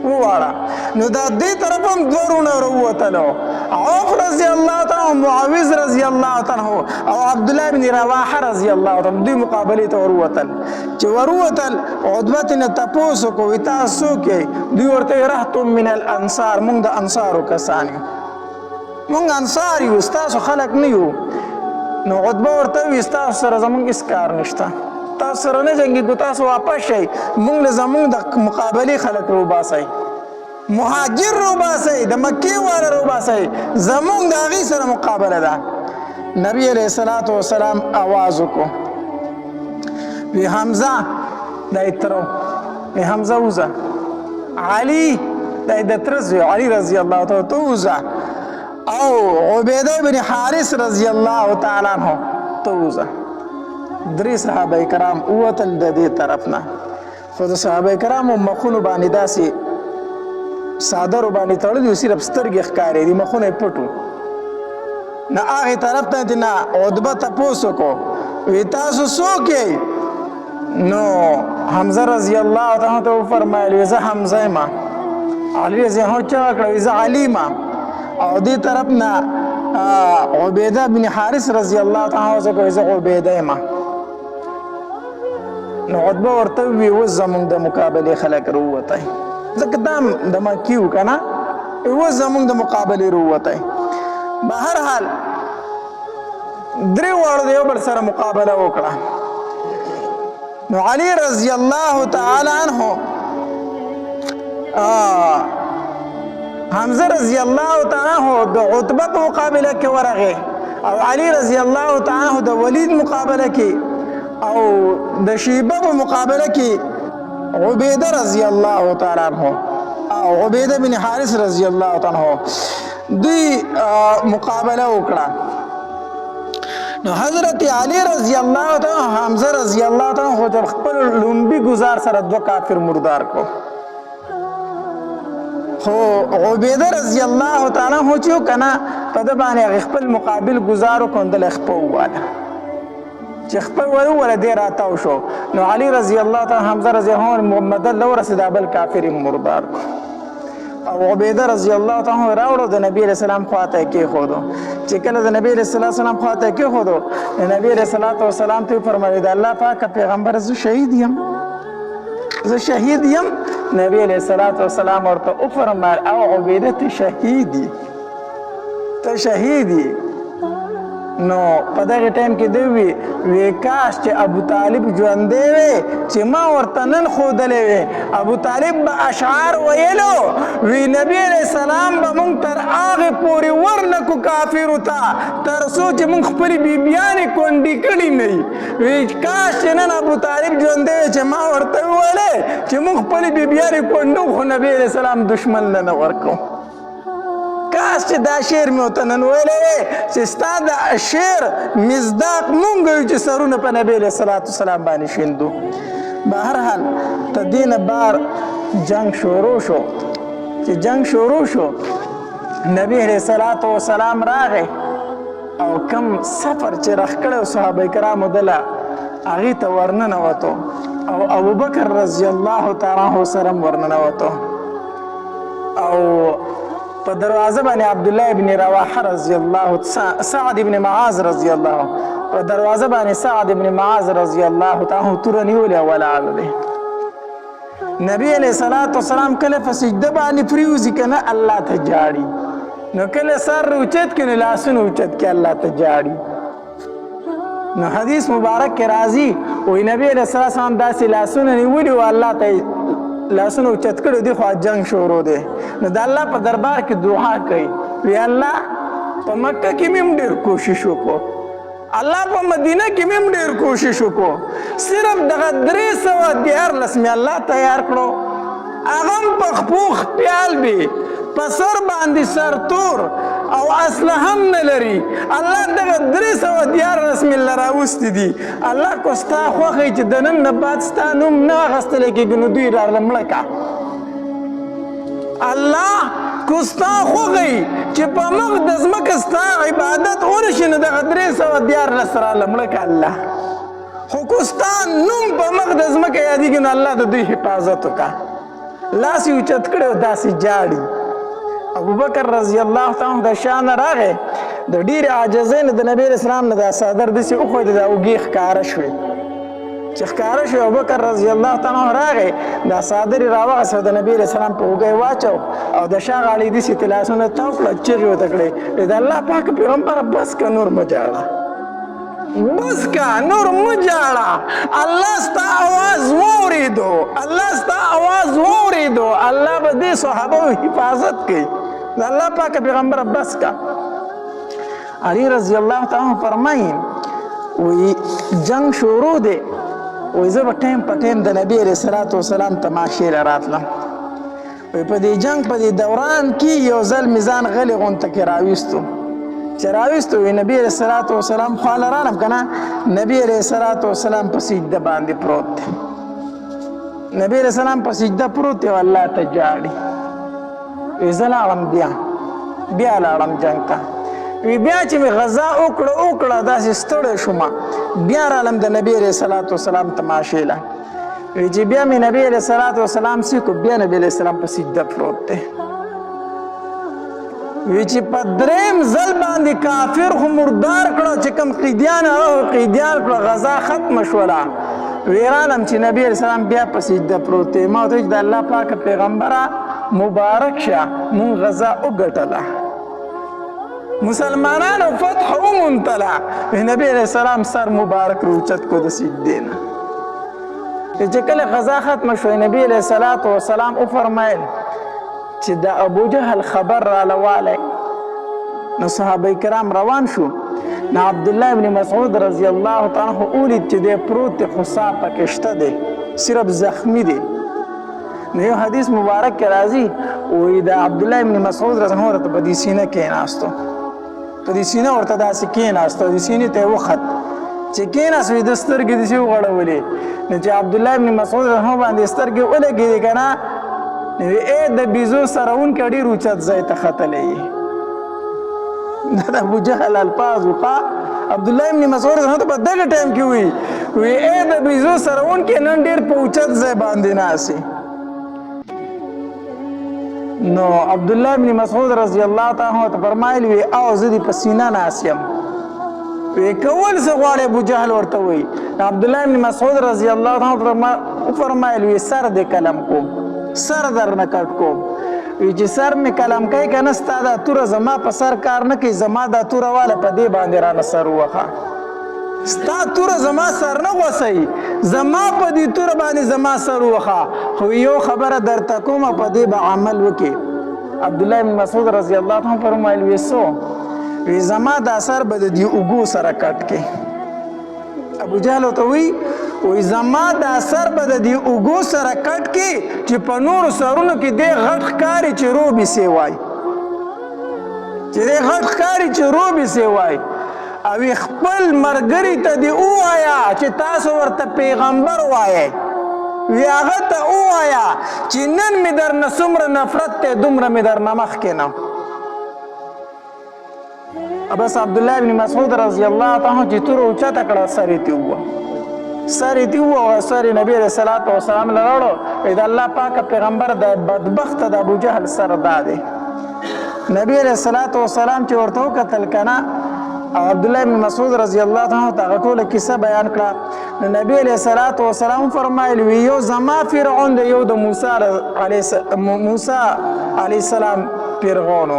وواړه نو دا دې طرف هم دوه وروڼه راووتلو عوف رضی الله تعالی عنه معاوض رضی الله تعالی عنه او عبدالله بن رواحه رضی الله تعالی عنه دوی مقابلې ته وروتل چې وروتل عتبه ترې تپوس وکړو وایي تاسو څوک یئ دوی ورته وایي رهتم من الانصار موږ د انصارو کسان یو موږ انصار یو ستاسو خلک نه یو نو عتبه ورته وایي ستاسو سره زموږ هېڅ کار نشته تاسو سره نه جنګېږو تاسو واپس شئ موږ له زموږ د مقابلې خلک راوباسئ مهاجر روباسئ د مکې والا روباسئ زمونږ د هغې سره مقابله ده نبی علیه الصلاة والسلام آواز وکړو وی حمزه دا یې تره وی حمزه وځه علي دا یې د تره زوی علي رضی الله تعالی ته وځه او عبیده بن حارث رضی الله تعالی عنه ته وځه درې صحابه کرام ووتل د دې طرف نه خو د صحابه کرامو مخونو باندې داسې څادرو باندې تړلي صرف سترګې ښکارېدي مخونه یې پټ وو نه هغې طرف ته نه عتبه تپوس وکړو وی تاسو څوک یئ نو حمزه رضی الله تعالی ته وفرمایل وی زه حمزه یم علي رضی الله چغه کړه وی زه علي یم او دې طرف نه عبیده بن حارث رضی الله تعالی عنه وی زه عبیده یم نو عتبه ورته وی اوس زمونږ د مقابلې خلک راووتی ځکه دا د مکې و که نه اوس زمونږ د مقابلې راووتی بهر حال درې واړو د یو بل سره مقابله وکړه نو علي رضی الله تعالی عنه حمزه رضی الله تعالی عنه د عتبه په مقابله کې ورغی او علي رضی الله تعالی عنه د ولید مقابله کې او د شیبه په مقابله کې عبیده رضی الله تعالی عنه او عبیده بن حارث رضی الله تعالی عنه دوی مقابله وکړه نو حضرت علی رضی الله تعالی حمزه رضی الله تعالی خو د خپل لومبي گزار سره دوه کافر مردار کو خو عبیده رضی الله تعالی هو چې کنه په د باندې خپل مقابل گزارو کوندل خپل واله چې خپل ولا دی راتاو شو نو علی رضی الله تعالی حمزه رضی الله محمد لو رسید بل کافر مردار کو او عبیده رضی الله تعالی راوړو د نبی رسول الله خواته کې خودو چې کله د نبی رسول الله سلام خواته کې خودو نبی رسول الله سلام ته فرمایي د الله پاک پیغمبر زه شهید یم نبی علیہ الصلوۃ والسلام ورته فرمایي او عبیده ته شهیدی نو په دغه ټایم کې دی وی کاش چې ابو طالب ژوندی وی چې ما ورته نن ښودلی وی ابو طالب به اشعار ویلو وی نبی علیه السلام به موږ تر هغې پورې ورنکو کافرو ته تر څو چې موږ خپلې بیبیانې کونډې کړي نه وی کاش چې نن ابو طالب ژوندی وی چې ما ورته وویلی چې موږ خپلې بیبیانې کونډو خو نبی علیه السلام دشمن له نه ورکو کاش چې دا شعر مې ورته نن ویلی وی چې ستا د شعر مصداق مونږ یو چې سرونه په نبی علیه الصلاة والسلام باندې شیندو بهرحال تر دې نه بار جنگ شروع شو چې جنگ شروع شو نبی علیه الصلاة والسلام راغی او کم سفر چې رخ کړی صحابه کرامو دله هغې ته ورننوتو او ابوبکر رضی الله تعالی عنه سره ورننوتو او په دروازه باندې عبدالله ابن رواحه رضی الله سعد ابن معاذ رضی الله په دروازه باندې سعد ابن معاذ رضی الله تعالی توره نیولې ولاړ دی نبی علیہ الصلوۃ والسلام کله په سجده باندې پریوزي کنه الله ته جاړي نو کله سر اوچت کنه لاسونه اوچت کې الله ته جاړي نو حدیث مبارک کې راځي وې نبی علیہ الصلوۃ والسلام داسې لاسونه نیولې او الله ته لاسونه اوچت کړو دی خو جنگ شروع دی نو د الله په دربار کې دعا کوي وی الله په مکه کې مې ډېر کوشش وکړو الله په مدینه کې مې ډېر کوشش وکړو صرف دغه 314 مې الله تیار کړو هغه په خپوخ پیال به په سر باندې سرتور او اسلحه هم نه لري الله دغه 314 مې راوستي دي الله کو ستا خوښوي چې د نن نه بعد ستا نوم نه اخیستلی کېږي نو دوی رامړه کا الله کو ستا خوښوي چې په مخ د ځمکه ستا عبادت ونشي نو دغه 314 رامړه کا الله خو کو ستا نوم په مخ د ځمکه یادېږي نو الله د دوی حفاظت وکړه لاس یې اوچت کړی او داسې جاړي ابوبکر رضی الله تعالی د شان راغی د ډېرې عاجزۍ نه د نبی اسلام نه دا صدر داسې وښود دا اوږې ښکاره شوې چې ښکاره شوې ابوبکر رضی الله تعالی راغی دا صادر یې راوغځاوه د نبی اسلام په اوږه یې واچو او د شا غاړې داسې لاسونه تاو کړه چغې ورته کړې د الله پاک پیغمبره بس که نور مه جاړه بس کا نور مجاړه الله ستا आवाज واورېدو الله ستا आवाज واورېدو الله به دې صحابه حفاظت کوي الله پاک پیغمبر بس کا علی رضی الله تعالی فرمایي وی جنگ شروع دی وی زه به ټایم په ټایم د نبی علیه الصلاة والسلام تماشې له راتلم وی په دې جنگ په دې دوران کې یو ځل مې ځان غلی غونته کې راویستو چې راویستو وی نبی علیه الصلاة والسلام خواله رالم که نه نبی علیه الصلاة والسلام په سجده باندې پروت دی نبی علیه السلام په سجده پروت دی او الله ته جاړي وی زه لاړم بیا لاړم جنگ ته وی بیا چې مې غذا وکړه داسې ستړی شوم بیا رالم د نبی علیه الصلاة والسلام تماشې له وی چې بیا مې نبی علیه الصلاة والسلام سیکو بیا نبی علیه السلام په سجده پروت دی وی چې په دریم ځل باندې کافر خو مردار کړه چې کوم قیدیان کړه غذا ختمه شوله وی رالم چې نبی علیه السلام بیا په سجده پروت دی ما ورته ویل د الله پاک پیغمبره مبارک شه مونږ غذا وګټله مسلمانانو فتح ومنتله نبی علیه السلام سر مبارک روچت کو د سجدې نه چې کله غذا ختمه شوه نبی علیه الصلاة والسلام وفرمایل چې د ابو جهل خبر راله والی نو صحابه کرام روان شو نو عبدالله ابن مسعود رضی الله تعالی عنه اولید چې دی پروت دی خو ساه پکې شته دی صرف زخمی دی نو یو حدیث مبارک کې راځي وایي د عبدالله ابن مسعود رضی الله عنه په دې سینه کېناستو په دې سینه ورته داسې کېناستو دې سینې ته یې وخت چې کېناست وي د سترګې داسې وغړولې نو چې عبدالله ابن مسعود رضی الله عنه باندې سترګې ولګېدې که نه نو ای د بیزو سرونکي ډېر اوچت ځای ته ختلی یې دا د ابوجهل الفاظ وخوا عبدالله ابن مسعود رضی الله عنه په دغه ټایم کې وی ای د بیزو سرونکي نن ډېر په اوچت ځای باندې ناستې نو عبدالله ابن مسعود رضی الله تعالی عنہ فرمایلی وی او زه دې په سینه ناست یم وی کول څه غواړې ابوجهل ورته وایي عبدالله ابن مسعود رضی الله تعالی عنہ وفرمایل وی سر دې قلم کوم سر درنه کټ کوم وی چې سر مې قلم کوي که نه ستا دا توره زما په سر کار نه کوي زما دا توره واله په دې باندې رانه سر ووخه ستا توره زما سر نه غوڅوي زما په دې توره باندې زما سر ووخه خو یو خبره درته کومه په دې به عمل وکړي عبدالله بن مسعود رضی الله عنه فرمایل وی څو وی زما دا سر به د دې اوږو سره کټ کړي ابوجهل ورته وی زما دا سر به د دې اوږو سره کټ کړي چې په نورو سرونو کې دې غټ ښکاري چې روبي سې وای چې دې غټ ښکاري چې روبي سې وای او خپل مرګري ته دې ووایه چې تاسو ورته پیغمبر وایئ وی هغه ته ووایه چې نن مې درنه څومره نفرت دی دومره مې درنه مخکې نه بس عبدالله بن مسعود رضی الله تعالی عنہ چې توره اوچته کړه سر یې تېووه سر یې تېووه سر یې نبي علیه الصلاة والسلام له راوړو د الله پاکه پیغمبر د بدبخته د ابوجهل سر دا دی نبي علیه الصلاة والسلام چې ورته وکتل که نه او عبدالله بن مسعود رضی الله تعالی عنہ هغه ټوله کیسه بیان کړه نو نبی علیه الصلاة والسلام فرمایل وی یو زما فرعون دی یو د موسی علیه السلام فرعون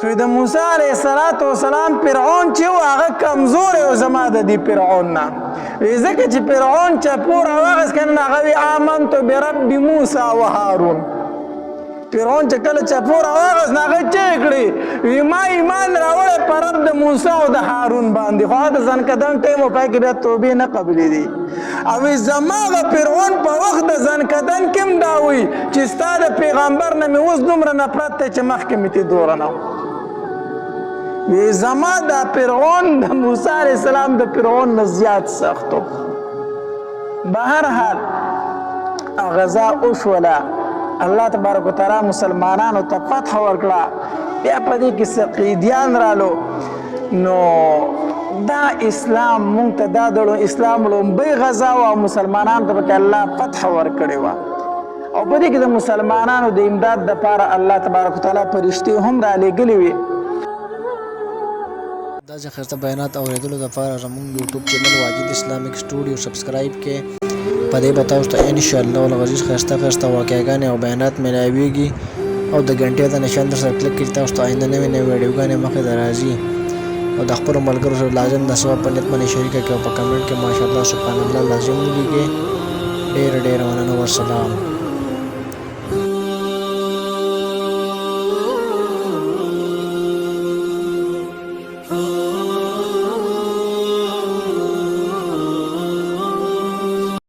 خو د موسی علیه السلام فرعون چې و هغه کمزوری و زما د دې فرعون نه ځکه چې فرعون چپور راواغېست که نه هغه وی آمنتو برب موسی و هارون فرعون چې کله چپور راواغېست نو هغه چغې کړې وی ما ایمان راوړی په رب د موسی او د هارون باندې خو هغه د ځنکدن ټایم و پای کې بیا توبې نه قبلېدې او زما هغه فرعون په وخت د ځنکدن کې هم دا وایي چې ستا د پیغمبر نه مې اوس دومره نفرت دی چې مخکې مې تې دوره نه وی زما د فرعون د موسی علیه السلام د فرعون نه زیات سختو بهرحال غزا وشوله الله تبارک وتعالی مسلمانانو ته فتح ورکړه بیا په دې کې څه قیدیان رالو نو دا اسلام مونږ ته دا اسلام لومبۍ غزا وه او مسلمانانو ته پکې الله فتح ورکړې وه او په دې کې د مسلمانانو د امداد دپاره الله تبارک وتعالی فرشتې هم رالیږلې وې داسې ښایسته بیانات اورېدلو دپاره زموږ یوټیوب چینل واجد اسلامیک سټوډیو سبسکرایب کړئ په دې به تاسو ته انشاءالله العزیز ښایسته واقعګانې او بیانات میلاویږي او د ګنټې د نشان در سره کلیک کړئ تاسو ته آینده نوې ویډیوګانې مخې ته راځي او د خپلو ملګرو سره لازم د ثواب په نیت باندې شریکه کړئ او په کمنټ کې ماشاءالله سبحان الله لازم ولیکئ. ډېر مننه والسلام.